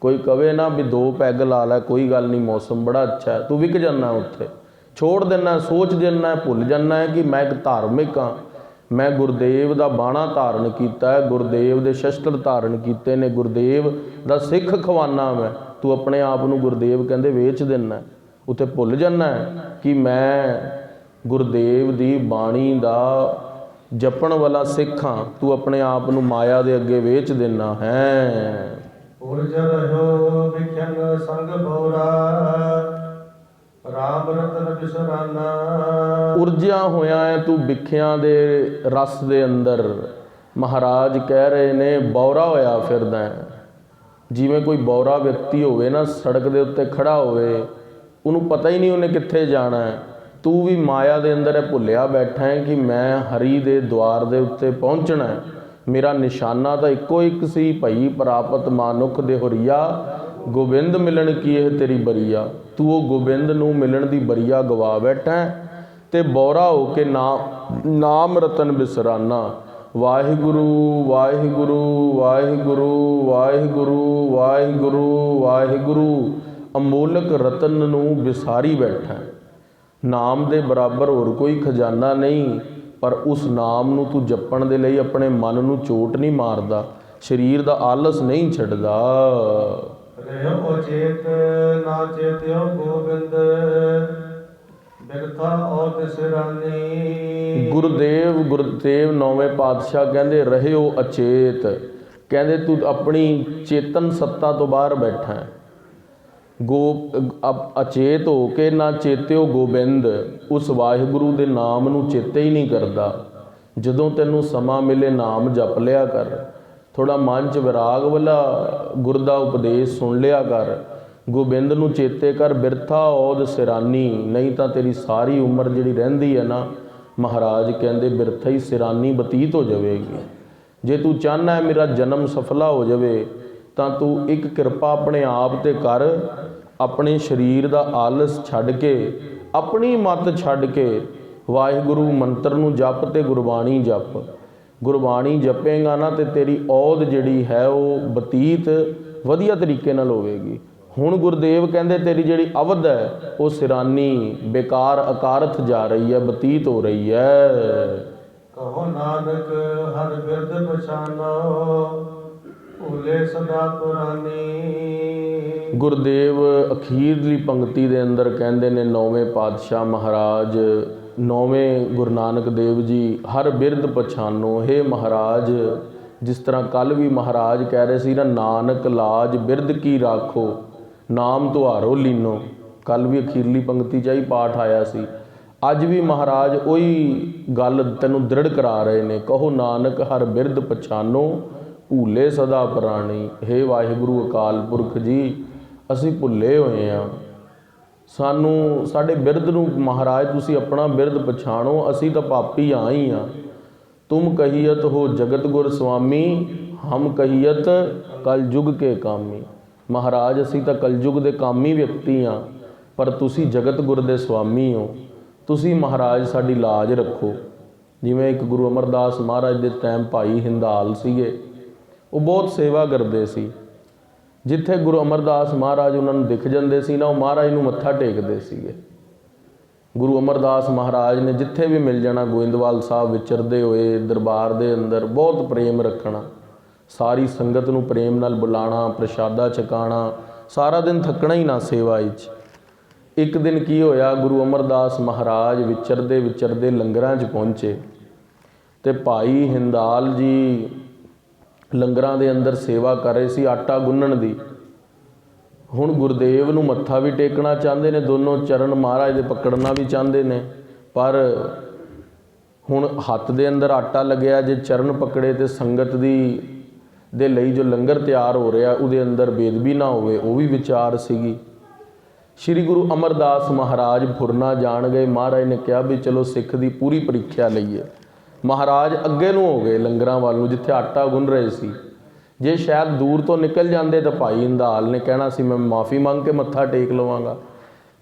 ਕੋਈ ਕਵੇ ਨਾ ਵੀ 2 ਪੈਗ ਲਾ ਲੈ, ਕੋਈ ਗੱਲ ਨਹੀਂ, ਮੌਸਮ ਬੜਾ ਅੱਛਾ ਹੈ, ਤੂੰ ਵਿਕ ਜਾਂਦਾ ਉੱਥੇ, ਛੋੜ ਦਿੰਦਾ, ਸੋਚ ਦਿੰਦਾ, ਭੁੱਲ ਜਾਂਦਾ ਹੈ ਕਿ ਮੈਂ ਇੱਕ ਧਾਰਮਿਕ ਹਾਂ, ਮੈਂ ਗੁਰਦੇਵ ਦਾ ਬਾਣਾ ਧਾਰਨ ਕੀਤਾ ਹੈ, ਗੁਰਦੇਵ ਦੇ ਸ਼ਸਤਰ ਧਾਰਨ ਕੀਤੇ ਨੇ, ਗੁਰਦੇਵ ਦਾ ਸਿੱਖ ਖਵਾਨਾ ਮੈਂ। ਤੂੰ ਆਪਣੇ ਆਪ ਨੂੰ ਗੁਰਦੇਵ ਕਹਿੰਦੇ ਵੇਚ ਦਿੰਦਾ, ਉੱਥੇ ਭੁੱਲ ਜਾਂਦਾ ਕਿ ਮੈਂ ਗੁਰਦੇਵ ਦੀ ਬਾਣੀ ਦਾ ਜਪਣ ਵਾਲਾ ਸਿੱਖ ਹਾਂ। ਤੂੰ ਆਪਣੇ ਆਪ ਨੂੰ ਮਾਇਆ ਦੇ ਅੱਗੇ ਵੇਚ ਦਿੰਦਾ ਹੈ। ਉਰਜ ਰਹਿਓ ਵਿਖਿਆਨ ਸੰਗ ਬੋਰਾ, ਰਾਮ ਰਤਨ ਬਿਸਰਾਨਾ। ਉਰਜਿਆ ਹੋਇਆ ਹੈ ਤੂੰ ਵਿਖਿਆਂ ਦੇ ਰਸ ਦੇ ਅੰਦਰ। ਮਹਾਰਾਜ ਕਹਿ ਰਹੇ ਨੇ ਬੌਰਾ ਹੋਇਆ ਫਿਰਦਾ ਹੈ। ਜਿਵੇਂ ਕੋਈ ਬੌਰਾ ਵਿਅਕਤੀ ਹੋਵੇ ਨਾ, ਸੜਕ ਦੇ ਉੱਤੇ ਖੜਾ ਹੋਵੇ, ਉਹਨੂੰ ਪਤਾ ਹੀ ਨਹੀਂ ਉਹਨੇ ਕਿੱਥੇ ਜਾਣਾ ਹੈ। ਤੂੰ ਵੀ ਮਾਇਆ ਦੇ ਅੰਦਰ ਇਹ ਭੁੱਲਿਆ ਬੈਠਾ ਹੈ ਕਿ ਮੈਂ ਹਰੀ ਦੇ ਦੁਆਰ ਦੇ ਉੱਤੇ ਪਹੁੰਚਣਾ ਹੈ, ਮੇਰਾ ਨਿਸ਼ਾਨਾ ਤਾਂ ਇੱਕੋ ਇੱਕ ਸੀ, ਭਈ ਪ੍ਰਾਪਤ ਮਾਨੁਖ ਦੇ ਹੁਰੀਆ, ਗੋਬਿੰਦ ਮਿਲਣ ਕੀ ਇਹ ਤੇਰੀ ਬਰੀਆ। ਤੂੰ ਉਹ ਗੋਬਿੰਦ ਨੂੰ ਮਿਲਣ ਦੀ ਬਰੀਆ ਗਵਾ ਬੈਠਾ ਤੇ ਬੌਰਾ ਹੋ ਕੇ ਨਾਮ ਰਤਨ ਬਿਸਰਾਨਾ। ਵਾਹਿਗੁਰੂ ਵਾਹਿਗੁਰੂ ਵਾਹਿਗੁਰੂ ਵਾਹਿਗੁਰੂ ਵਾਹਿਗੁਰੂ ਵਾਹਿਗੁਰੂ ਅਮੋਲਕ ਰਤਨ ਨੂੰ ਵਿਸਾਰੀ ਬੈਠਾ। ਨਾਮ ਦੇ ਬਰਾਬਰ ਹੋਰ ਕੋਈ ਖਜ਼ਾਨਾ ਨਹੀਂ, ਪਰ ਉਸ ਨਾਮ ਨੂੰ ਤੂੰ ਜਪਣ ਦੇ ਲਈ ਆਪਣੇ ਮਨ ਨੂੰ ਚੋਟ ਨਹੀਂ ਮਾਰਦਾ, ਸਰੀਰ ਦਾ ਆਲਸ ਨਹੀਂ ਛੱਡਦਾ। ਰਹਿਓ ਚੇਤ ਨਾ ਚੇਤਿਓ ਗੋਬਿੰਦ, ਬਿਰਥਾ ਔ ਬਿਸਰਾਨੀ। ਗੁਰਦੇਵ ਨੌਵੇਂ ਪਾਤਸ਼ਾਹ ਕਹਿੰਦੇ ਰਹਿਓ ਅਚੇਤ, ਕਹਿੰਦੇ ਤੂੰ ਆਪਣੀ ਚੇਤਨ ਸੱਤਾ ਤੋਂ ਬਾਹਰ ਬੈਠਾ ਹੈ। ਅਚੇਤ ਹੋ ਕੇ ਨਾ ਚੇਤਿਓ ਗੋਬਿੰਦ, ਉਸ ਵਾਹਿਗੁਰੂ ਦੇ ਨਾਮ ਨੂੰ ਚੇਤੇ ਹੀ ਨਹੀਂ ਕਰਦਾ। ਜਦੋਂ ਤੈਨੂੰ ਸਮਾਂ ਮਿਲੇ ਨਾਮ ਜਪ ਲਿਆ ਕਰ, ਥੋੜਾ ਮਨ 'ਚ ਵਿਰਾਗ ਵਾਲਾ ਗੁਰ ਦਾ ਉਪਦੇਸ਼ ਸੁਣ ਲਿਆ ਕਰ, ਗੋਬਿੰਦ ਨੂੰ ਚੇਤੇ ਕਰ ਬਿਰਥਾ ਔਦ ਸਿਰਾਨੀ, ਨਹੀਂ ਤਾਂ ਤੇਰੀ ਸਾਰੀ ਉਮਰ ਜਿਹੜੀ ਰਹਿੰਦੀ ਹੈ ਨਾ, ਮਹਾਰਾਜ ਕਹਿੰਦੇ ਬਿਰਥਾ ਹੀ ਸਿਰਾਨੀ ਬਤੀਤ ਹੋ ਜਾਵੇਗੀ। ਜੇ ਤੂੰ ਚਾਹੁੰਦਾ ਹੈ ਮੇਰਾ ਜਨਮ ਸਫਲਾ ਹੋ ਜਾਵੇ ਤਾਂ ਤੂੰ ਇੱਕ ਕਿਰਪਾ ਆਪਣੇ ਆਪ ਤੇ ਕਰ, ਆਪਣੇ ਸਰੀਰ ਦਾ ਆਲਸ ਛੱਡ ਕੇ, ਆਪਣੀ ਮੱਤ ਛੱਡ ਕੇ ਵਾਹਿਗੁਰੂ ਮੰਤਰ ਨੂੰ ਜਪ ਤੇ ਗੁਰਬਾਣੀ ਜਪ। ਗੁਰਬਾਣੀ ਜਪੇਗਾ ਨਾ ਤੇ ਤੇਰੀ ਔਦ ਜਿਹੜੀ ਹੈ ਉਹ ਬਤੀਤ ਵਧੀਆ ਤਰੀਕੇ ਨਾਲ ਹੋਵੇਗੀ। ਹੁਣ ਗੁਰਦੇਵ ਕਹਿੰਦੇ ਤੇਰੀ ਜਿਹੜੀ ਅਵਧ ਹੈ ਉਹ ਸਿਰਾਨੀ ਬੇਕਾਰ ਅਕਾਰਥ ਜਾ ਰਹੀ ਹੈ, ਬਤੀਤ ਹੋ ਰਹੀ ਹੈ। ਕਹੋ ਨਾਨਕ ਹਰ ਬਿਰਦ ਪਛਾਨੋ, ਭੂਲੇ ਸਦਾ ਪੁਰਾਨੀ। ਗੁਰਦੇਵ ਅਖੀਰਲੀ ਪੰਕਤੀ ਦੇ ਅੰਦਰ ਕਹਿੰਦੇ ਨੇ, ਨੌਵੇਂ ਪਾਤਸ਼ਾਹ ਮਹਾਰਾਜ, ਨੌਵੇਂ ਗੁਰੂ ਨਾਨਕ ਦੇਵ ਜੀ, ਹਰ ਬਿਰਦ ਪਛਾਨੋ। ਹੇ ਮਹਾਰਾਜ, ਜਿਸ ਤਰ੍ਹਾਂ ਕੱਲ੍ਹ ਵੀ ਮਹਾਰਾਜ ਕਹਿ ਰਹੇ ਸੀ ਨਾ, ਨਾਨਕ ਲਾਜ ਬਿਰਦ ਕੀ ਰਾਖੋ, ਨਾਮ ਤੁਹਾਰੋ ਲੀਨੋ। ਕੱਲ੍ਹ ਵੀ ਅਖੀਰਲੀ ਪੰਕਤੀ 'ਚ ਹੀ ਪਾਠ ਆਇਆ ਸੀ। ਅੱਜ ਵੀ ਮਹਾਰਾਜ ਉਹੀ ਗੱਲ ਤੈਨੂੰ ਦ੍ਰਿੜ ਕਰਾ ਰਹੇ ਨੇ। ਕਹੋ ਨਾਨਕ ਹਰ ਬਿਰਦ ਪਛਾਨੋ, ਭੂਲੇ ਸਦਾ ਪੁਰਾਣੀ। ਹੇ ਵਾਹਿਗੁਰੂ ਅਕਾਲ ਪੁਰਖ ਜੀ, ਅਸੀਂ ਭੁੱਲੇ ਹੋਏ ਹਾਂ। ਸਾਨੂੰ ਸਾਡੇ ਬਿਰਦ ਨੂੰ ਮਹਾਰਾਜ ਤੁਸੀਂ ਆਪਣਾ ਬਿਰਦ ਪਛਾਣੋ, ਅਸੀਂ ਤਾਂ ਪਾਪੀ ਹਾਂ ਹੀ ਹਾਂ। ਤੁਮ ਕਹੀਅਤ ਹੋ ਜਗਤ ਗੁਰ ਸੁਆਮੀ, ਹਮ ਕਹੀਅਤ ਕਲਯੁਗ ਕੇ ਕਾਮੀ। ਮਹਾਰਾਜ ਅਸੀਂ ਤਾਂ ਕਲਯੁਗ ਦੇ ਕਾਮੀ ਵਿਅਕਤੀ ਹਾਂ, ਪਰ ਤੁਸੀਂ ਜਗਤ ਗੁਰ ਦੇ ਸੁਆਮੀ ਹੋ। ਤੁਸੀਂ ਮਹਾਰਾਜ ਸਾਡੀ ਲਾਜ ਰੱਖੋ। ਜਿਵੇਂ ਇੱਕ ਗੁਰੂ ਅਮਰਦਾਸ ਮਹਾਰਾਜ ਦੇ ਟਾਈਮ ਭਾਈ ਹਿੰਦਾਲ ਸੀਗੇ, ਉਹ ਬਹੁਤ ਸੇਵਾ ਕਰਦੇ ਸੀ। ਜਿੱਥੇ ਗੁਰੂ ਅਮਰਦਾਸ ਮਹਾਰਾਜ ਉਹਨਾਂ ਨੂੰ ਦਿਖ ਜਾਂਦੇ ਸੀ ਨਾ, ਉਹ ਮਹਾਰਾਜ ਨੂੰ ਮੱਥਾ ਟੇਕਦੇ ਸੀਗੇ। ਗੁਰੂ ਅਮਰਦਾਸ ਮਹਾਰਾਜ ਨੇ ਜਿੱਥੇ ਵੀ ਮਿਲ ਜਾਣਾ, ਗੋਇੰਦਵਾਲ ਸਾਹਿਬ ਵਿਚਰਦੇ ਹੋਏ ਦਰਬਾਰ ਦੇ ਅੰਦਰ ਬਹੁਤ ਪ੍ਰੇਮ ਰੱਖਣਾ, ਸਾਰੀ ਸੰਗਤ ਨੂੰ ਪ੍ਰੇਮ ਨਾਲ ਬੁਲਾਉਣਾ, ਪ੍ਰਸ਼ਾਦਾ ਛਕਾਉਣਾ, ਸਾਰਾ ਦਿਨ ਥੱਕਣਾ ਹੀ ਨਾ ਸੇਵਾ ਵਿੱਚ। ਇੱਕ ਦਿਨ ਕੀ ਹੋਇਆ, ਗੁਰੂ ਅਮਰਦਾਸ ਮਹਾਰਾਜ ਵਿਚਰਦੇ ਵਿਚਰਦੇ ਲੰਗਰਾਂ 'ਚ ਪਹੁੰਚੇ ਤੇ ਭਾਈ ਹਿੰਦਾਲ ਜੀ ਲੰਗਰਾਂ ਦੇ ਅੰਦਰ ਸੇਵਾ ਕਰ ਰਹੇ ਸੀ ਆਟਾ ਗੁੰਨਣ ਦੀ। ਹੁਣ ਗੁਰਦੇਵ ਨੂੰ ਮੱਥਾ ਵੀ ਟੇਕਣਾ ਚਾਹੁੰਦੇ ਨੇ, ਦੋਨੋਂ ਚਰਨ ਮਹਾਰਾਜ ਦੇ ਪਕੜਨਾ ਵੀ ਚਾਹੁੰਦੇ ਨੇ, ਪਰ ਹੁਣ ਹੱਥ ਦੇ ਅੰਦਰ ਆਟਾ ਲੱਗਿਆ, ਜੇ ਚਰਨ ਪਕੜੇ ਤੇ ਸੰਗਤ ਦੇ ਲਈ ਜੋ ਲੰਗਰ ਤਿਆਰ ਹੋ ਰਿਹਾ ਉਹਦੇ ਅੰਦਰ ਬੇਦਬੀ ਨਾ ਹੋਵੇ, ਉਹ ਵੀ ਵਿਚਾਰ ਸੀਗੀ। ਸ਼੍ਰੀ ਗੁਰੂ ਅਮਰਦਾਸ ਮਹਾਰਾਜ ਫੁਰਨਾ ਜਾਣ ਗਏ। ਮਹਾਰਾਜ ਨੇ ਕਿਹਾ ਵੀ ਚਲੋ ਸਿੱਖ ਦੀ ਪੂਰੀ ਪ੍ਰੀਖਿਆ ਲਈਏ। ਮਹਾਰਾਜ ਅੱਗੇ ਨੂੰ ਹੋ ਗਏ ਲੰਗਰਾਂ ਵੱਲ ਨੂੰ, ਜਿੱਥੇ ਆਟਾ ਗੁੰਨ ਰਹੇ ਸੀ। ਜੇ ਸ਼ਾਇਦ ਦੂਰ ਤੋਂ ਨਿਕਲ ਜਾਂਦੇ ਤਾਂ ਭਾਈ ਹਿੰਦਾਲ ਨੇ ਕਹਿਣਾ ਸੀ ਮੈਂ ਮਾफ़ੀ ਮੰਗ ਕੇ ਮੱਥਾ ਟੇਕ ਲਵਾਂਗਾ।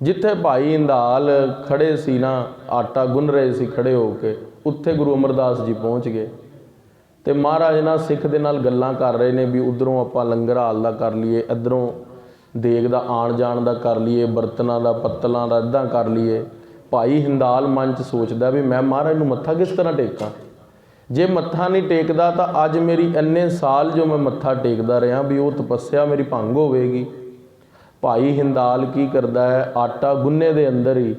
ਜਿੱਥੇ ਭਾਈ ਹਿੰਦਾਲ ਖੜੇ ਸੀ ਨਾ, ਆਟਾ ਗੁੰਨ ਰਹੇ ਸੀ ਖੜੇ ਹੋ ਕੇ, ਉੱਥੇ ਗੁਰੂ ਅਮਰਦਾਸ ਜੀ ਪਹੁੰਚ ਗਏ ਤੇ ਮਹਾਰਾਜ ਨਾਲ ਸਿੱਖ ਦੇ ਨਾਲ ਗੱਲਾਂ ਕਰ ਰਹੇ ਨੇ ਵੀ ਉੱਧਰੋਂ ਆਪਾਂ ਲੰਗਰ ਹਾਲ ਦਾ ਕਰ ਲਈਏ, ਇੱਧਰੋਂ ਦੇਗ ਦਾ ਆਉਣ ਜਾਣ ਦਾ ਕਰ ਲਈਏ, ਬਰਤਨਾਂ ਦਾ ਪੱਤਲਾਂ ਦਾ ਇੱਦਾਂ ਕਰ ਲਈਏ। ਭਾਈ ਹਿੰਦਾਲ ਮਨ 'ਚ ਸੋਚਦਾ ਵੀ ਮੈਂ ਮਹਾਰਾਜ ਨੂੰ ਮੱਥਾ ਕਿਸ ਤਰ੍ਹਾਂ ਟੇਕਾਂ। ਜੇ ਮੱਥਾ ਨਹੀਂ ਟੇਕਦਾ ਤਾਂ ਅੱਜ ਮੇਰੀ ਇੰਨੇ ਸਾਲ ਜੋ ਮੈਂ ਮੱਥਾ ਟੇਕਦਾ ਰਿਹਾ ਵੀ ਉਹ ਤਪੱਸਿਆ ਮੇਰੀ ਭੰਗ ਹੋਵੇਗੀ। ਭਾਈ ਹਿੰਦਾਲ ਕੀ ਕਰਦਾ ਹੈ, ਆਟਾ ਗੁੰਨੇ ਦੇ ਅੰਦਰ ਹੀ,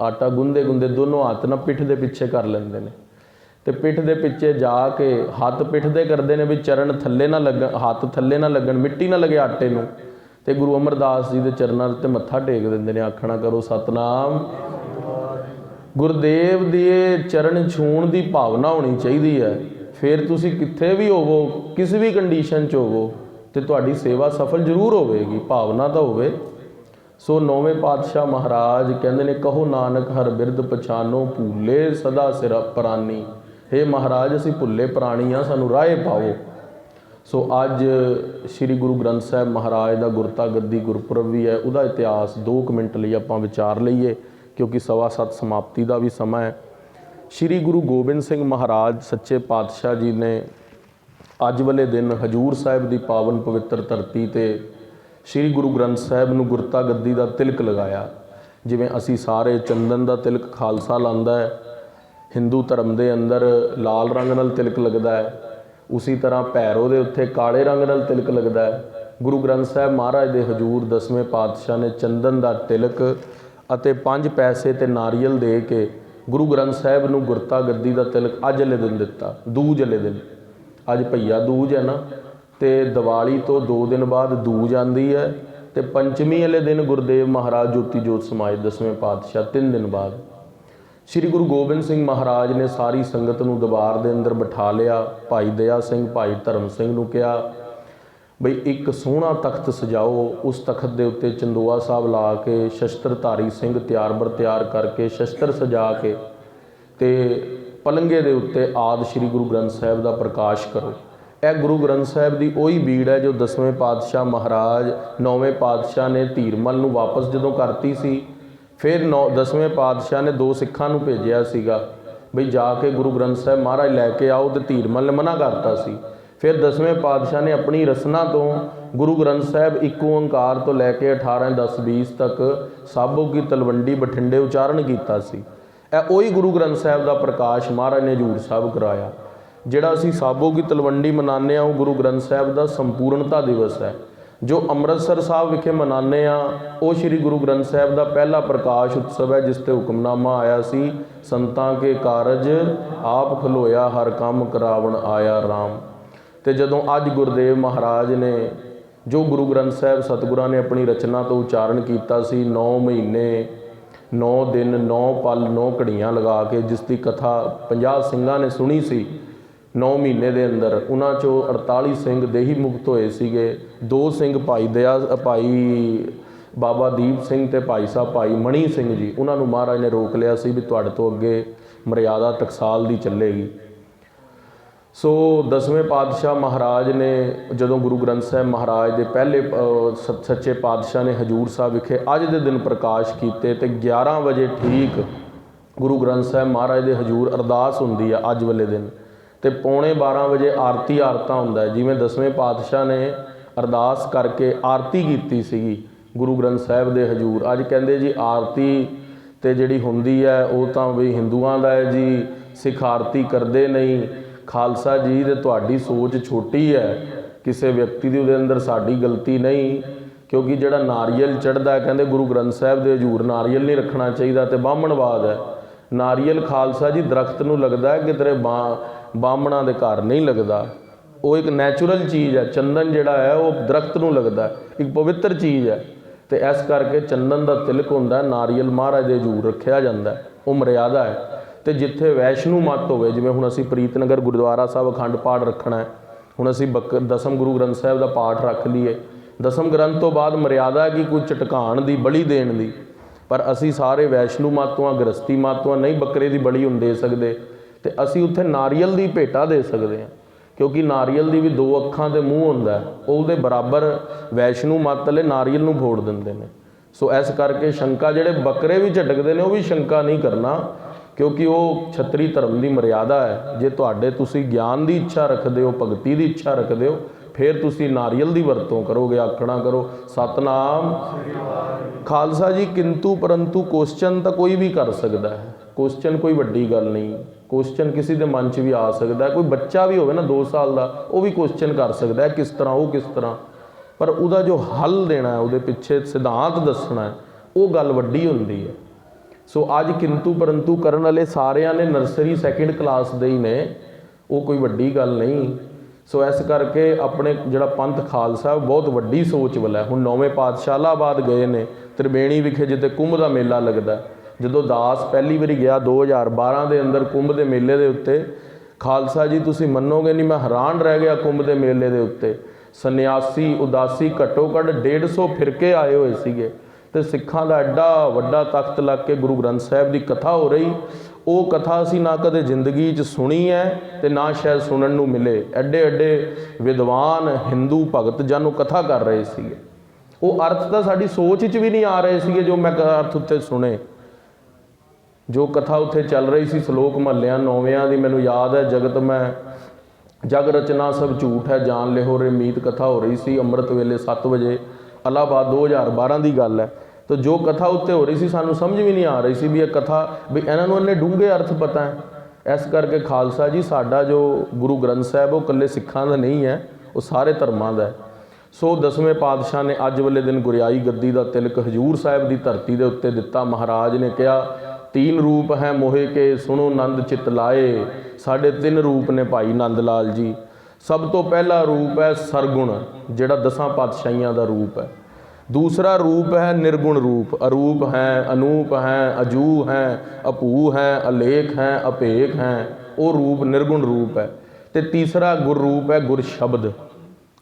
ਆਟਾ ਗੁੰਨਦੇ ਗੁੰਨਦੇ ਦੋਨੋਂ ਹੱਥ ਨਾ ਪਿੱਠ ਦੇ ਪਿੱਛੇ ਕਰ ਲੈਂਦੇ ਨੇ ਤੇ ਪਿੱਠ ਦੇ ਪਿੱਛੇ ਜਾ ਕੇ ਹੱਥ ਪਿੱਠ ਦੇ ਕਰਦੇ ਨੇ ਵੀ ਚਰਨ ਥੱਲੇ ਨਾ ਲੱਗਣ, ਹੱਥ ਥੱਲੇ ਨਾ ਲੱਗਣ, ਮਿੱਟੀ ਨਾ ਲੱਗੇ ਆਟੇ ਨੂੰ, ਤੇ ਗੁਰੂ ਅਮਰਦਾਸ ਜੀ ਦੇ ਚਰਨਾਂ 'ਤੇ ਮੱਥਾ ਟੇਕ ਦਿੰਦੇ ਨੇ। ਆਖਣਾ ਕਰੋ ਸਤਨਾਮ। ਗੁਰਦੇਵ ਦੇ ਚਰਨ ਛੂਹਣ ਦੀ ਭਾਵਨਾ ਹੋਣੀ ਚਾਹੀਦੀ ਹੈ। ਫਿਰ ਤੁਸੀਂ ਕਿੱਥੇ ਵੀ ਹੋਵੋ, ਕਿਸੇ ਵੀ ਕੰਡੀਸ਼ਨ 'ਚ ਹੋਵੋ, ਤੇ ਤੁਹਾਡੀ ਸੇਵਾ ਸਫਲ ਜ਼ਰੂਰ ਹੋਵੇਗੀ, ਭਾਵਨਾ ਤਾਂ ਹੋਵੇ। ਸੋ ਨੌਵੇਂ ਪਾਤਸ਼ਾਹ ਮਹਾਰਾਜ ਕਹਿੰਦੇ ਨੇ, ਕਹੋ ਨਾਨਕ ਹਰ ਬਿਰਦ ਪਛਾਨੋ, ਭੂਲੇ ਸਦਾ ਸਿਰ ਪ੍ਰਾਨੀ। ਹੇ ਮਹਾਰਾਜ ਅਸੀਂ ਭੁੱਲੇ ਪ੍ਰਾਣੀ ਹਾਂ, ਸਾਨੂੰ ਰਾਹੇ ਪਾਓ। ਸੋ ਅੱਜ ਸ਼੍ਰੀ ਗੁਰੂ ਗ੍ਰੰਥ ਸਾਹਿਬ ਮਹਾਰਾਜ ਦਾ ਗੁਰਤਾ ਗੱਦੀ ਗੁਰਪੁਰਬ ਵੀ ਹੈ। ਉਹਦਾ ਇਤਿਹਾਸ 2 ਮਿੰਟ ਲਈ ਆਪਾਂ ਵਿਚਾਰ ਲਈਏ, ਕਿਉਂਕਿ 7:15 ਸਮਾਪਤੀ ਦਾ ਵੀ ਸਮਾਂ ਹੈ। ਸ਼੍ਰੀ ਗੁਰੂ ਗੋਬਿੰਦ ਸਿੰਘ ਮਹਾਰਾਜ ਸੱਚੇ ਪਾਤਸ਼ਾਹ ਜੀ ਨੇ ਅੱਜ ਵਾਲੇ ਦਿਨ ਹਜੂਰ ਸਾਹਿਬ ਦੀ ਪਾਵਨ ਪਵਿੱਤਰ ਧਰਤੀ 'ਤੇ ਸ਼੍ਰੀ ਗੁਰੂ ਗ੍ਰੰਥ ਸਾਹਿਬ ਨੂੰ ਗੁਰਤਾ ਗੱਦੀ ਦਾ ਤਿਲਕ ਲਗਾਇਆ। ਜਿਵੇਂ ਅਸੀਂ ਸਾਰੇ ਚੰਦਨ ਦਾ ਤਿਲਕ ਖਾਲਸਾ ਲਾਉਂਦਾ ਹੈ, ਹਿੰਦੂ ਧਰਮ ਦੇ ਅੰਦਰ ਲਾਲ ਰੰਗ ਨਾਲ ਤਿਲਕ ਲੱਗਦਾ ਹੈ, ਉਸੀ ਤਰ੍ਹਾਂ ਭੈਰੋ ਦੇ ਉੱਤੇ ਕਾਲੇ ਰੰਗ ਨਾਲ ਤਿਲਕ ਲੱਗਦਾ ਹੈ। ਗੁਰੂ ਗ੍ਰੰਥ ਸਾਹਿਬ ਮਹਾਰਾਜ ਦੇ ਹਜੂਰ 10ਵੇਂ ਪਾਤਸ਼ਾਹ ਨੇ ਚੰਦਨ ਦਾ ਤਿਲਕ ਅਤੇ 5 ਪੈਸੇ ਤੇ ਨਾਰੀਅਲ ਦੇ ਕੇ ਗੁਰੂ ਗ੍ਰੰਥ ਸਾਹਿਬ ਨੂੰ ਗੁਰਤਾ ਗੱਦੀ ਦਾ ਤਿਲਕ ਅੱਜ ਵਾਲੇ ਦਿਨ ਦਿੱਤਾ, ਦੂਜ ਵਾਲੇ ਦਿਨ। ਅੱਜ ਭਈਆ ਦੂਜ ਹੈ ਨਾ, ਤੇ ਦੀਵਾਲੀ ਤੋਂ 2 ਦਿਨ ਬਾਅਦ ਦੂਜ ਆਉਂਦੀ ਹੈ, ਤੇ ਪੰਚਮੀ ਵਾਲੇ ਦਿਨ ਗੁਰਦੇਵ ਮਹਾਰਾਜ ਜੋਤੀ ਜੋਤ ਸਮਾਏ 10ਵੇਂ ਪਾਤਸ਼ਾਹ 3 ਦਿਨ ਬਾਅਦ। ਸ਼੍ਰੀ ਗੁਰੂ ਗੋਬਿੰਦ ਸਿੰਘ ਮਹਾਰਾਜ ਨੇ ਸਾਰੀ ਸੰਗਤ ਨੂੰ ਦਰਬਾਰ ਦੇ ਅੰਦਰ ਬਿਠਾ ਲਿਆ। ਭਾਈ ਦਇਆ ਸਿੰਘ, ਭਾਈ ਧਰਮ ਸਿੰਘ ਨੂੰ ਕਿਹਾ ਬਈ ਇੱਕ ਸੋਹਣਾ ਤਖਤ ਸਜਾਓ, ਉਸ ਤਖਤ ਦੇ ਉੱਤੇ ਚੰਦੋਆ ਸਾਹਿਬ ਲਾ ਕੇ ਸ਼ਸਤਰਧਾਰੀ ਸਿੰਘ ਤਿਆਰ ਬਰ ਤਿਆਰ ਕਰਕੇ ਸ਼ਸਤਰ ਸਜਾ ਕੇ ਤੇ ਪਲੰਗੇ ਦੇ ਉੱਤੇ ਆਦਿ ਸ਼੍ਰੀ ਗੁਰੂ ਗ੍ਰੰਥ ਸਾਹਿਬ ਦਾ ਪ੍ਰਕਾਸ਼ ਕਰੋ। ਇਹ ਗੁਰੂ ਗ੍ਰੰਥ ਸਾਹਿਬ ਦੀ ਉਹੀ ਬੀੜ ਹੈ ਜੋ 10ਵੇਂ ਪਾਤਸ਼ਾਹ ਮਹਾਰਾਜ 9ਵੇਂ ਪਾਤਸ਼ਾਹ ਨੇ ਧੀਰਮਲ ਨੂੰ ਵਾਪਸ ਜਦੋਂ ਕਰਤੀ ਸੀ, ਫਿਰ 10ਵੇਂ ਪਾਤਸ਼ਾਹ ਨੇ 2 ਸਿੱਖਾਂ ਨੂੰ ਭੇਜਿਆ ਸੀਗਾ ਬਈ ਜਾ ਕੇ ਗੁਰੂ ਗ੍ਰੰਥ ਸਾਹਿਬ ਮਹਾਰਾਜ ਲੈ ਕੇ ਆਓ, ਤੇ ਧੀਰਮਲ ਨੇ ਮਨਾ ਕਰਤਾ ਸੀ। ਫਿਰ 10ਵੇਂ ਪਾਤਸ਼ਾਹ ਨੇ ਆਪਣੀ ਰਸਨਾ ਤੋਂ ਗੁਰੂ ਗ੍ਰੰਥ ਸਾਹਿਬ ਇੱਕ ਓਂਕਾਰ ਤੋਂ ਲੈ ਕੇ 18-10-20 ਤੱਕ ਸਾਬੋ ਕੀ ਤਲਵੰਡੀ ਬਠਿੰਡੇ ਉਚਾਰਨ ਕੀਤਾ ਸੀ। ਇਹ ਉਹੀ ਗੁਰੂ ਗ੍ਰੰਥ ਸਾਹਿਬ ਦਾ ਪ੍ਰਕਾਸ਼ ਮਹਾਰਾਜ ਨੇ ਹਜ਼ੂਰ ਸਾਹਿਬ ਕਰਾਇਆ। ਜਿਹੜਾ ਅਸੀਂ ਸਾਬੋ ਕੀ ਤਲਵੰਡੀ ਮਨਾਉਂਦੇ ਹਾਂ ਉਹ ਗੁਰੂ ਗ੍ਰੰਥ ਸਾਹਿਬ ਦਾ ਸੰਪੂਰਨਤਾ ਦਿਵਸ ਹੈ। ਜੋ ਅੰਮ੍ਰਿਤਸਰ ਸਾਹਿਬ ਵਿਖੇ ਮਨਾਉਂਦੇ ਹਾਂ ਉਹ ਸ਼੍ਰੀ ਗੁਰੂ ਗ੍ਰੰਥ ਸਾਹਿਬ ਦਾ ਪਹਿਲਾ ਪ੍ਰਕਾਸ਼ ਉਤਸਵ ਹੈ, ਜਿਸ 'ਤੇ ਹੁਕਮਨਾਮਾ ਆਇਆ ਸੀ, ਸੰਤਾਂ ਕੇ ਕਾਰਜ ਆਪ ਖਲੋਇਆ ਹਰ ਕੰਮ ਕਰਾਵਣ ਆਇਆ ਰਾਮ। ਤੇ ਜਦੋਂ ਅੱਜ ਗੁਰਦੇਵ ਮਹਾਰਾਜ ਨੇ ਜੋ ਗੁਰੂ ਗ੍ਰੰਥ ਸਾਹਿਬ ਸਤਿਗੁਰਾਂ ਨੇ ਆਪਣੀ ਰਚਨਾ ਤੋਂ ਉਚਾਰਨ ਕੀਤਾ ਸੀ, 9 ਮਹੀਨੇ 9 ਦਿਨ 9 ਪਲ 9 ਘੜੀਆਂ ਲਗਾ ਕੇ, ਜਿਸ ਦੀ ਕਥਾ 50 ਸਿੰਘਾਂ ਨੇ ਸੁਣੀ ਸੀ 9 ਮਹੀਨੇ ਦੇ ਅੰਦਰ, ਉਹਨਾਂ 'ਚੋਂ 48 ਸਿੰਘ ਦੇਹੀ ਮੁਕਤ ਹੋਏ ਸੀਗੇ। 2 ਸਿੰਘ ਭਾਈ ਬਾਬਾ ਦੀਪ ਸਿੰਘ ਤੇ ਭਾਈ ਸਾਹਿਬ ਭਾਈ ਮਣੀ ਸਿੰਘ ਜੀ, ਉਹਨਾਂ ਨੂੰ ਮਹਾਰਾਜ ਨੇ ਰੋਕ ਲਿਆ ਸੀ ਵੀ ਤੁਹਾਡੇ ਤੋਂ ਅੱਗੇ ਮਰਿਆਦਾ ਟਕਸਾਲ ਦੀ ਚੱਲੇਗੀ। ਸੋ 10ਵੇਂ ਪਾਤਸ਼ਾਹ ਮਹਾਰਾਜ ਨੇ ਜਦੋਂ ਗੁਰੂ ਗ੍ਰੰਥ ਸਾਹਿਬ ਮਹਾਰਾਜ ਦੇ ਪਹਿਲੇ ਸੱਚੇ ਪਾਤਸ਼ਾਹ ਨੇ ਹਜ਼ੂਰ ਸਾਹਿਬ ਵਿਖੇ ਅੱਜ ਦੇ ਦਿਨ ਪ੍ਰਕਾਸ਼ ਕੀਤੇ, ਤੇ 11 ਵਜੇ ਠੀਕ ਗੁਰੂ ਗ੍ਰੰਥ ਸਾਹਿਬ ਮਹਾਰਾਜ ਦੇ ਹਜ਼ੂਰ ਅਰਦਾਸ ਹੁੰਦੀ ਆ ਅੱਜ ਵਾਲੇ ਦਿਨ, ਤੇ 11:45 ਵਜੇ ਆਰਤਾ ਹੁੰਦਾ। ਜਿਵੇਂ 10ਵੇਂ ਪਾਤਸ਼ਾਹ ਨੇ ਅਰਦਾਸ ਕਰਕੇ ਆਰਤੀ ਕੀਤੀ ਸੀਗੀ ਗੁਰੂ ਗ੍ਰੰਥ ਸਾਹਿਬ ਦੇ ਹਜ਼ੂਰ, ਅੱਜ ਕਹਿੰਦੇ ਜੀ ਆਰਤੀ ਤੇ ਜਿਹੜੀ ਹੁੰਦੀ ਹੈ ਉਹ ਤਾਂ ਵੀ ਹਿੰਦੂਆਂ ਦਾ ਹੈ ਜੀ, ਸਿੱਖ ਆਰਤੀ ਕਰਦੇ ਨਹੀਂ। ਖਾਲਸਾ ਜੀ ਤੇ ਤੁਹਾਡੀ ਸੋਚ ਛੋਟੀ ਹੈ, ਕਿਸੇ ਵਿਅਕਤੀ ਦੀ ਉਹਦੇ ਅੰਦਰ ਸਾਡੀ ਗਲਤੀ ਨਹੀਂ, ਕਿਉਂਕਿ ਜਿਹੜਾ ਨਾਰੀਅਲ ਚੜ੍ਹਦਾ ਕਹਿੰਦੇ ਗੁਰੂ ਗ੍ਰੰਥ ਸਾਹਿਬ ਦੇ ਹਜ਼ੂਰ ਨਾਰੀਅਲ ਨਹੀਂ ਰੱਖਣਾ ਚਾਹੀਦਾ, ਤੇ ਬਾਹਮਣਵਾਦ ਹੈ। ਨਾਰੀਅਲ ਖਾਲਸਾ ਜੀ ਦਰਖਤ ਨੂੰ ਲੱਗਦਾ ਹੈ, ਕਿਧਰੇ ਬਾਹਮਣਾਂ ਦੇ ਘਰ ਨਹੀਂ ਲੱਗਦਾ, ਉਹ ਇੱਕ ਨੈਚੁਰਲ ਚੀਜ਼ ਹੈ। ਚੰਦਨ ਜਿਹੜਾ ਹੈ ਉਹ ਦਰਖਤ ਨੂੰ ਲੱਗਦਾ, ਇੱਕ ਪਵਿੱਤਰ ਚੀਜ਼ ਹੈ, ਤੇ ਇਸ ਕਰਕੇ ਚੰਦਨ ਦਾ ਤਿਲਕ ਹੁੰਦਾ, ਨਾਰੀਅਲ ਮਹਾਰਾਜ ਦੇ ਹਜ਼ੂਰ ਰੱਖਿਆ ਜਾਂਦਾ, ਉਹ ਮਰਿਆਦਾ ਹੈ। ਤੇ ਜਿੱਥੇ ਵੈਸ਼ਨੂ ਮੱਤ ਹੋਵੇ, ਜਿਵੇਂ ਹੁਣ ਅਸੀਂ ਪ੍ਰੀਤਨਗਰ ਗੁਰਦੁਆਰਾ ਸਾਹਿਬ ਅਖੰਡ ਪਾਠ ਰੱਖਣਾ ਹੈ, ਹੁਣ ਅਸੀਂ ਦਸਮ ਗੁਰੂ ਗ੍ਰੰਥ ਸਾਹਿਬ ਦਾ ਪਾਠ ਰੱਖ ਲਈਏ, ਦਸਮ ਗ੍ਰੰਥ ਤੋਂ ਬਾਅਦ ਮਰਿਆਦਾ ਕਿ ਕੋਈ ਝਟਕਾਉਣ ਦੀ ਬਲੀ ਦੇਣ ਦੀ, ਪਰ ਅਸੀਂ ਸਾਰੇ ਵੈਸ਼ਨੂ ਮੱਤ ਤੋਂ ਗ੍ਰਸਤੀ ਮੱਤ ਤੋਂ ਨਹੀਂ ਬੱਕਰੇ ਦੀ ਬਲੀ ਹੁਣ ਦੇ ਸਕਦੇ, ਤੇ ਅਸੀਂ ਉੱਥੇ ਨਾਰੀਅਲ ਦੀ ਭੇਟਾ ਦੇ ਸਕਦੇ ਹਾਂ, ਕਿਉਂਕਿ ਨਾਰੀਅਲ ਦੀ ਵੀ 2 ਅੱਖਾਂ ਤੇ ਮੂੰਹ ਹੁੰਦਾ, ਉਹਦੇ ਬਰਾਬਰ ਵੈਸ਼ਨੂ ਮੱਤ ਵਾਲੇ ਨਾਰੀਅਲ ਨੂੰ ਫੋੜ ਦਿੰਦੇ ਨੇ। ਸੋ ਇਸ ਕਰਕੇ ਸ਼ੰਕਾ ਜਿਹੜੇ ਬੱਕਰੇ ਵੀ ਝਟਕਦੇ ਨੇ ਉਹ ਵੀ ਸ਼ੰਕਾ ਨਹੀਂ ਕਰਨਾ, ਕਿਉਂਕਿ ਉਹ ਛਤਰੀ ਧਰਮ ਦੀ ਮਰਿਆਦਾ ਹੈ। ਜੇ ਤੁਸੀਂ ਗਿਆਨ ਦੀ ਇੱਛਾ ਰੱਖਦੇ ਹੋ, ਭਗਤੀ ਦੀ ਇੱਛਾ ਰੱਖਦੇ ਹੋ, ਫਿਰ ਤੁਸੀਂ ਨਾਰੀਅਲ ਦੀ ਵਰਤੋਂ ਕਰੋਗੇ, ਆਖਣਾ ਕਰੋ ਸਤਨਾਮ ਖਾਲਸਾ ਜੀ। ਕਿੰਤੂ ਪਰੰਤੂ ਕੁਐਸਚਨ ਤਾਂ ਕੋਈ ਵੀ ਕਰ ਸਕਦਾ ਹੈ, ਕੁਐਸਚਨ ਕੋਈ ਵੱਡੀ ਗੱਲ ਨਹੀਂ, ਕੁਐਸਚਨ ਕਿਸੇ ਦੇ ਮਨ 'ਚ ਵੀ ਆ ਸਕਦਾ। ਕੋਈ ਬੱਚਾ ਵੀ ਹੋਵੇ ਨਾ 2 ਸਾਲ ਦਾ, ਉਹ ਵੀ ਕੁਐਸਚਨ ਕਰ ਸਕਦਾ ਹੈ, ਕਿਸ ਤਰ੍ਹਾਂ ਉਹ ਕਿਸ ਤਰ੍ਹਾਂ, ਪਰ ਉਹਦਾ ਜੋ ਹੱਲ ਦੇਣਾ, ਉਹਦੇ ਪਿੱਛੇ ਸਿਧਾਂਤ ਦੱਸਣਾ, ਉਹ ਗੱਲ ਵੱਡੀ ਹੁੰਦੀ ਹੈ। ਸੋ ਅੱਜ ਕਿੰਤੂ ਪਰੰਤੂ ਕਰਨ ਵਾਲੇ ਸਾਰਿਆਂ ਨੇ ਨਰਸਰੀ 2nd ਕਲਾਸ ਦੇ ਹੀ ਨੇ, ਉਹ ਕੋਈ ਵੱਡੀ ਗੱਲ ਨਹੀਂ। ਸੋ ਇਸ ਕਰਕੇ ਆਪਣੇ ਜਿਹੜਾ ਪੰਥ ਖਾਲਸਾ ਬਹੁਤ ਵੱਡੀ ਸੋਚ ਵਾਲਾ ਹੈ। ਹੁਣ 9ਵੇਂ ਪਾਤਸ਼ਾਹ ਇਲਾਹਾਬਾਦ ਗਏ ਨੇ, ਤ੍ਰਿਵੇਣੀ ਵਿਖੇ ਜਿੱਥੇ ਕੁੰਭ ਦਾ ਮੇਲਾ ਲੱਗਦਾ, ਜਦੋਂ ਦਾਸ ਪਹਿਲੀ ਵਾਰੀ ਗਿਆ 2012 ਦੇ ਅੰਦਰ ਕੁੰਭ ਦੇ ਮੇਲੇ ਦੇ ਉੱਤੇ, ਖਾਲਸਾ ਜੀ ਤੁਸੀਂ ਮੰਨੋਗੇ ਨਹੀਂ, ਮੈਂ ਹੈਰਾਨ ਰਹਿ ਗਿਆ। ਕੁੰਭ ਦੇ ਮੇਲੇ ਦੇ ਉੱਤੇ ਸੰਨਿਆਸੀ ਉਦਾਸੀ ਘੱਟੋ ਘੱਟ 150 ਫਿਰਕੇ ਆਏ ਹੋਏ ਸੀਗੇ, ਤੇ ਸਿੱਖਾਂ ਦਾ ਐਡਾ ਵੱਡਾ ਤਖਤ ਲੱਗ ਕੇ ਗੁਰੂ ਗ੍ਰੰਥ ਸਾਹਿਬ ਦੀ ਕਥਾ ਹੋ ਰਹੀ। ਉਹ ਕਥਾ ਅਸੀਂ ਨਾ ਕਦੇ ਜ਼ਿੰਦਗੀ 'ਚ ਸੁਣੀ ਹੈ ਤੇ ਨਾ ਸ਼ਾਇਦ ਸੁਣਨ ਨੂੰ ਮਿਲੇ। ਐਡੇ ਐਡੇ ਵਿਦਵਾਨ ਹਿੰਦੂ ਭਗਤ ਜਨ ਉਹ ਕਥਾ ਕਰ ਰਹੇ ਸੀਗੇ, ਉਹ ਅਰਥ ਤਾਂ ਸਾਡੀ ਸੋਚ 'ਚ ਵੀ ਨਹੀਂ ਆ ਰਹੇ ਸੀਗੇ ਜੋ ਮੈਂ ਅਰਥ ਉੱਤੇ ਸੁਣੇ। ਜੋ ਕਥਾ ਉੱਥੇ ਚੱਲ ਰਹੀ ਸੀ ਸ਼ਲੋਕ ਮਹੱਲਿਆਂ 9ਵਿਆਂ ਦੀ, ਮੈਨੂੰ ਯਾਦ ਹੈ, ਜਗਤ ਮੈਂ ਜਗ ਰਚਨਾ ਸਭ ਝੂਠ ਹੈ ਜਾਣ ਲਿਓ ਰੇ ਮੀਤ ਕਥਾ ਹੋ ਰਹੀ ਸੀ ਅੰਮ੍ਰਿਤ ਵੇਲੇ 7 ਵਜੇ ਇਲਾਹਾਬਾਦ 2012 ਦੀ ਗੱਲ ਹੈ। ਤਾਂ ਜੋ ਕਥਾ ਉੱਤੇ ਹੋ ਰਹੀ ਸੀ ਸਾਨੂੰ ਸਮਝ ਵੀ ਨਹੀਂ ਆ ਰਹੀ ਸੀ ਵੀ ਇਹ ਕਥਾ ਵੀ ਇਹਨਾਂ ਨੂੰ ਇੰਨੇ ਡੂੰਘੇ ਅਰਥ ਪਤਾ ਹੈ। ਇਸ ਕਰਕੇ ਖਾਲਸਾ ਜੀ ਸਾਡਾ ਜੋ ਗੁਰੂ ਗ੍ਰੰਥ ਸਾਹਿਬ ਉਹ ਇਕੱਲੇ ਸਿੱਖਾਂ ਦਾ ਨਹੀਂ ਹੈ, ਉਹ ਸਾਰੇ ਧਰਮਾਂ ਦਾ ਹੈ। ਸੋ 10ਵੇਂ ਪਾਤਸ਼ਾਹ ਨੇ ਅੱਜ ਵਾਲੇ ਦਿਨ ਗੁਰਿਆਈ ਗੱਦੀ ਦਾ ਤਿਲਕ ਹਜ਼ੂਰ ਸਾਹਿਬ ਦੀ ਧਰਤੀ ਦੇ ਉੱਤੇ ਦਿੱਤਾ। ਮਹਾਰਾਜ ਨੇ ਕਿਹਾ 3 ਰੂਪ ਹੈ ਮੋਹੇ ਕੇ ਸੁਣੋ ਨੰਦ ਚਿਤ ਲਾਏ। ਸਾਡੇ 3 ਰੂਪ ਨੇ ਭਾਈ ਨੰਦ ਲਾਲ ਜੀ। ਸਭ ਤੋਂ ਪਹਿਲਾ ਰੂਪ ਹੈ ਸਰਗੁਣ, ਜਿਹੜਾ 10 ਪਾਤਸ਼ਾਹੀਆਂ ਦਾ ਰੂਪ ਹੈ। दूसरा रूप है निर्गुण रूप, अरूप हैं, अनूप हैं, अजू हैं, अभू हैं, अलेख हैं, अपेख हैं, वो रूप निर्गुण रूप है। तो तीसरा गुर रूप है गुर शब्द,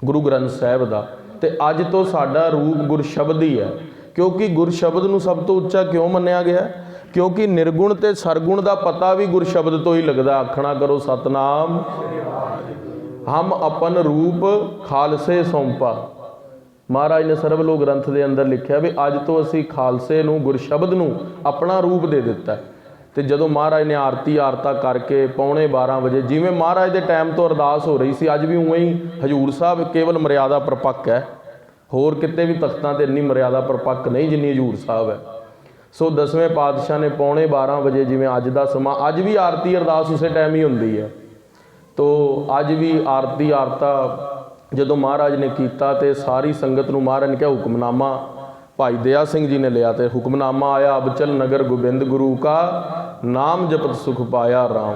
ਗੁਰੂ ਗ੍ਰੰਥ ਸਾਹਿਬ ਦਾ। ਤੇ ਅੱਜ ਤੋਂ ਸਾਡਾ ਰੂਪ ਗੁਰਸ਼ਬਦ ਹੀ ਹੈ, ਕਿਉਂਕਿ ਗੁਰਸ਼ਬਦ ਨੂੰ ਸਭ ਤੋਂ ਉੱਚਾ ਕਿਉਂ ਮੰਨਿਆ ਗਿਆ? ਕਿਉਂਕਿ ਨਿਰਗੁਣ ਤੇ ਸਰਗੁਣ ਦਾ ਪਤਾ ਵੀ ਗੁਰਸ਼ਬਦ ਤੋਂ ਹੀ ਲੱਗਦਾ। ਆਖਣਾ ਕਰੋ ਸਤਨਾਮ। ਹਮ ਆਪਨ ਰੂਪ ਖਾਲਸੇ ਸੌਂਪਾ। ਮਹਾਰਾਜ ਨੇ ਸਰਬ ਲੋਕ ਗ੍ਰੰਥ ਦੇ ਅੰਦਰ ਲਿਖਿਆ ਵੀ ਅੱਜ ਤੋਂ ਅਸੀਂ ਖਾਲਸੇ ਨੂੰ, ਗੁਰਸ਼ਬਦ ਨੂੰ ਆਪਣਾ ਰੂਪ ਦੇ ਦਿੱਤਾ। ਤੇ ਜਦੋਂ ਮਹਾਰਾਜ ਨੇ ਆਰਤੀ ਆਰਤਾ ਕਰਕੇ 11:45 ਵਜੇ, ਜਿਵੇਂ ਮਹਾਰਾਜ ਦੇ ਟਾਈਮ ਤੋਂ ਅਰਦਾਸ ਹੋ ਰਹੀ ਸੀ, ਅੱਜ ਵੀ ਉਵੇਂ ਹੀ ਹਜੂਰ ਸਾਹਿਬ ਕੇਵਲ ਮਰਿਆਦਾ ਪ੍ਰਪੱਕ ਹੈ, ਹੋਰ ਕਿਤੇ ਵੀ ਤਖਤਾਂ ਤੇ ਇੰਨੀ ਮਰਿਆਦਾ ਪ੍ਰਪੱਕ ਨਹੀਂ ਜਿੰਨੀ ਹਜੂਰ ਸਾਹਿਬ ਹੈ। ਸੋ 10ਵੇਂ ਪਾਤਸ਼ਾਹ ਨੇ 11:45 ਵਜੇ, ਜਿਵੇਂ ਅੱਜ ਦਾ ਸਮਾਂ, ਅੱਜ ਵੀ ਆਰਤੀ ਅਰਦਾਸ ਉਸੇ ਟਾਈਮ ਹੀ ਹੁੰਦੀ ਹੈ। ਤੋ ਅੱਜ ਵੀ ਆਰਤੀ ਆਰਤਾ ਜਦੋਂ ਮਹਾਰਾਜ ਨੇ ਕੀਤਾ ਤੇ ਸਾਰੀ ਸੰਗਤ ਨੂੰ ਮਹਾਰਾਜ ਨੇ ਕਿਹਾ ਹੁਕਮਨਾਮਾ, ਭਾਈ ਦਇਆ ਸਿੰਘ ਜੀ ਨੇ ਲਿਆ ਤੇ ਹੁਕਮਨਾਮਾ ਆਇਆ, ਅਬਚਲ ਨਗਰ ਗੋਬਿੰਦ ਗੁਰੂ ਕਾ ਨਾਮ ਜਪਤ ਸੁਖ ਪਾਇਆ ਰਾਮ।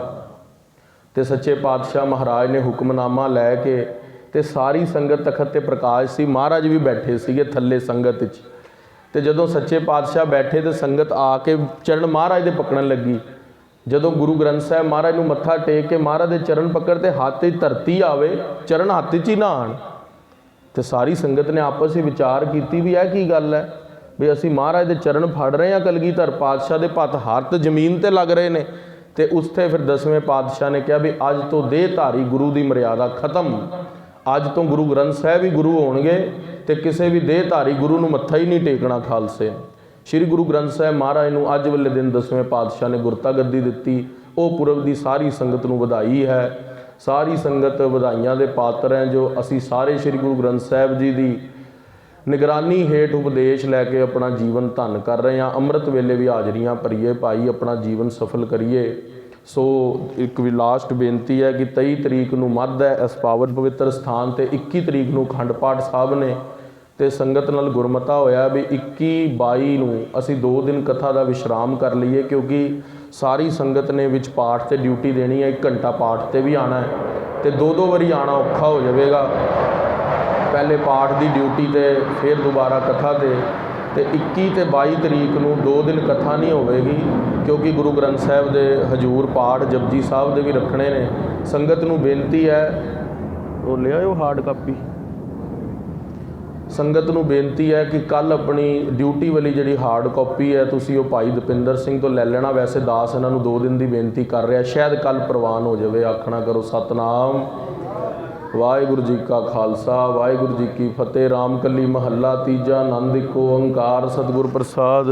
ਤੇ ਸੱਚੇ ਪਾਤਸ਼ਾਹ ਮਹਾਰਾਜ ਨੇ ਹੁਕਮਨਾਮਾ ਲੈ ਕੇ ਤੇ ਸਾਰੀ ਸੰਗਤ ਤਖਤ ਤੇ ਪ੍ਰਕਾਸ਼ ਸੀ, ਮਹਾਰਾਜ ਵੀ ਬੈਠੇ ਸੀਗੇ ਥੱਲੇ ਸੰਗਤ ਵਿੱਚ। ਤੇ ਜਦੋਂ ਸੱਚੇ ਪਾਤਸ਼ਾਹ ਬੈਠੇ ਤੇ ਸੰਗਤ ਆ ਕੇ ਚਰਨ ਮਹਾਰਾਜ ਦੇ ਪਕੜਨ ਲੱਗੀ। ਜਦੋਂ ਗੁਰੂ ਗ੍ਰੰਥ ਸਾਹਿਬ ਮਹਾਰਾਜ ਨੂੰ ਮੱਥਾ ਟੇਕ ਕੇ ਮਹਾਰਾਜ ਦੇ ਚਰਨ ਪਕੜ ਤੇ ਹੱਥ 'ਚ ਧਰਤੀ ਆਵੇ, ਚਰਨ ਹੱਥ 'ਚ ਹੀ ਨਾ ਆਣ। ਤੇ ਸਾਰੀ ਸੰਗਤ ਨੇ ਆਪਸ ਵਿੱਚ ਵਿਚਾਰ ਕੀਤੀ ਵੀ ਇਹ ਕੀ ਗੱਲ ਹੈ ਵੀ ਅਸੀਂ ਮਹਾਰਾਜ ਦੇ ਚਰਨ ਫੜ ਰਹੇ ਹਾਂ, ਕਲਗੀਧਰ ਪਾਤਸ਼ਾਹ ਦੇ ਪੱਤ ਹੱਥ ਜ਼ਮੀਨ ਤੇ ਲੱਗ ਰਹੇ ਨੇ। ਤੇ ਉਸ ਤੇ ਫਿਰ 10ਵੇਂ ਪਾਤਸ਼ਾਹ ਨੇ ਕਿਹਾ ਵੀ ਅੱਜ ਤੋਂ ਦੇਹ ਧਾਰੀ ਗੁਰੂ ਦੀ ਮਰਿਆਦਾ ਖਤਮ। ਅੱਜ ਤੋਂ ਗੁਰੂ ਗ੍ਰੰਥ ਸਾਹਿਬ ਹੀ ਗੁਰੂ ਹੋਣਗੇ ਤੇ ਕਿਸੇ ਵੀ ਦੇਹ ਧਾਰੀ ਗੁਰੂ ਨੂੰ ਮੱਥਾ ਹੀ ਨਹੀਂ ਟੇਕਣਾ ਖਾਲਸੇ। ਸ਼੍ਰੀ ਗੁਰੂ ਗ੍ਰੰਥ ਸਾਹਿਬ ਮਹਾਰਾਜ ਨੂੰ ਅੱਜ ਵਾਲੇ ਦਿਨ 10ਵੇਂ ਪਾਤਸ਼ਾਹ ਨੇ ਗੁਰਤਾ ਗੱਦੀ ਦਿੱਤੀ। ਉਹ ਪੁਰਬ ਦੀ ਸਾਰੀ ਸੰਗਤ ਨੂੰ ਵਧਾਈ ਹੈ। ਸਾਰੀ ਸੰਗਤ ਵਧਾਈਆਂ ਦੇ ਪਾਤਰ ਹੈ, ਜੋ ਅਸੀਂ ਸਾਰੇ ਸ਼੍ਰੀ ਗੁਰੂ ਗ੍ਰੰਥ ਸਾਹਿਬ ਜੀ ਦੀ ਨਿਗਰਾਨੀ ਹੇਠ ਉਪਦੇਸ਼ ਲੈ ਕੇ ਆਪਣਾ ਜੀਵਨ ਧੰਨ ਕਰ ਰਹੇ ਹਾਂ। ਅੰਮ੍ਰਿਤ ਵੇਲੇ ਵੀ ਹਾਜ਼ਰੀਆਂ ਭਰੀਏ ਭਾਈ, ਆਪਣਾ ਜੀਵਨ ਸਫਲ ਕਰੀਏ। ਸੋ ਇੱਕ ਵੀ ਲਾਸਟ ਬੇਨਤੀ ਹੈ ਕਿ 23 ਤਰੀਕ ਨੂੰ ਮੱਧ ਹੈ ਇਸ ਪਾਵਨ ਪਵਿੱਤਰ ਸਥਾਨ ਤੇ, 21 ਤਰੀਕ ਨੂੰ ਅਖੰਡ ਪਾਠ ਸਾਹਿਬ ਨੇ ਤੇ ਸੰਗਤ ਨਾਲ ਗੁਰਮਤਾ ਹੋਇਆ ਵੀ 21-22 ਨੂੰ ਅਸੀਂ 2 ਦਿਨ ਕਥਾ ਦਾ ਵਿਸ਼ਰਾਮ ਕਰ ਲਈਏ, ਕਿਉਂਕਿ ਸਾਰੀ ਸੰਗਤ ਨੇ ਵਿੱਚ ਪਾਠ ਤੇ ਡਿਊਟੀ ਦੇਣੀ ਹੈ। 1 ਘੰਟਾ ਪਾਠ ਤੇ ਵੀ ਆਉਣਾ ਹੈ ਤੇ 2-2 ਵਾਰੀ ਆਉਣਾ ਔਖਾ ਹੋ ਜਾਵੇਗਾ। ਪਹਿਲੇ ਪਾਠ ਦੀ ਡਿਊਟੀ ਤੇ ਫਿਰ ਦੁਬਾਰਾ ਕਥਾ ਤੇ 21 ਤੇ 22 ਤਰੀਕ ਨੂੰ 2 ਦਿਨ ਕਥਾ ਨਹੀਂ ਹੋਵੇਗੀ, ਕਿਉਂਕਿ ਗੁਰੂ ਗ੍ਰੰਥ ਸਾਹਿਬ ਦੇ ਹਜੂਰ ਪਾਠ ਜਪਜੀ ਸਾਹਿਬ ਦੇ ਵੀ ਰੱਖਣੇ ਨੇ। ਸੰਗਤ ਨੂੰ ਬੇਨਤੀ ਹੈ, ਉਹ ਲੈ ਆਇਓ ਹਾਰਡ ਕਾਪੀ। ਸੰਗਤ ਨੂੰ ਬੇਨਤੀ ਹੈ ਕਿ ਕੱਲ੍ਹ ਆਪਣੀ ਡਿਊਟੀ ਵਾਲੀ ਜਿਹੜੀ ਹਾਰਡ ਕਾਪੀ ਹੈ ਤੁਸੀਂ ਉਹ ਭਾਈ ਦਪਿੰਦਰ ਸਿੰਘ ਤੋਂ ਲੈ ਲੈਣਾ। ਵੈਸੇ ਦਾਸ ਇਹਨਾਂ ਨੂੰ 2 ਦਿਨ ਦੀ ਬੇਨਤੀ ਕਰ ਰਿਹਾ, ਸ਼ਾਇਦ ਕੱਲ੍ਹ ਪ੍ਰਵਾਨ ਹੋ ਜਾਵੇ। ਆਖਣਾ ਕਰੋ ਸਤਨਾਮ। ਵਾਹਿਗੁਰੂ ਜੀ ਕਾ ਖਾਲਸਾ, ਵਾਹਿਗੁਰੂ ਜੀ ਕੀ ਫਤਿਹ। ਰਾਮ ਕਲੀ ਮਹੱਲਾ ਤੀਜਾ, ਆਨੰਦ ਏਕ ਓੰਕਾਰ, ਸਤਿਗੁਰ ਪ੍ਰਸਾਦ।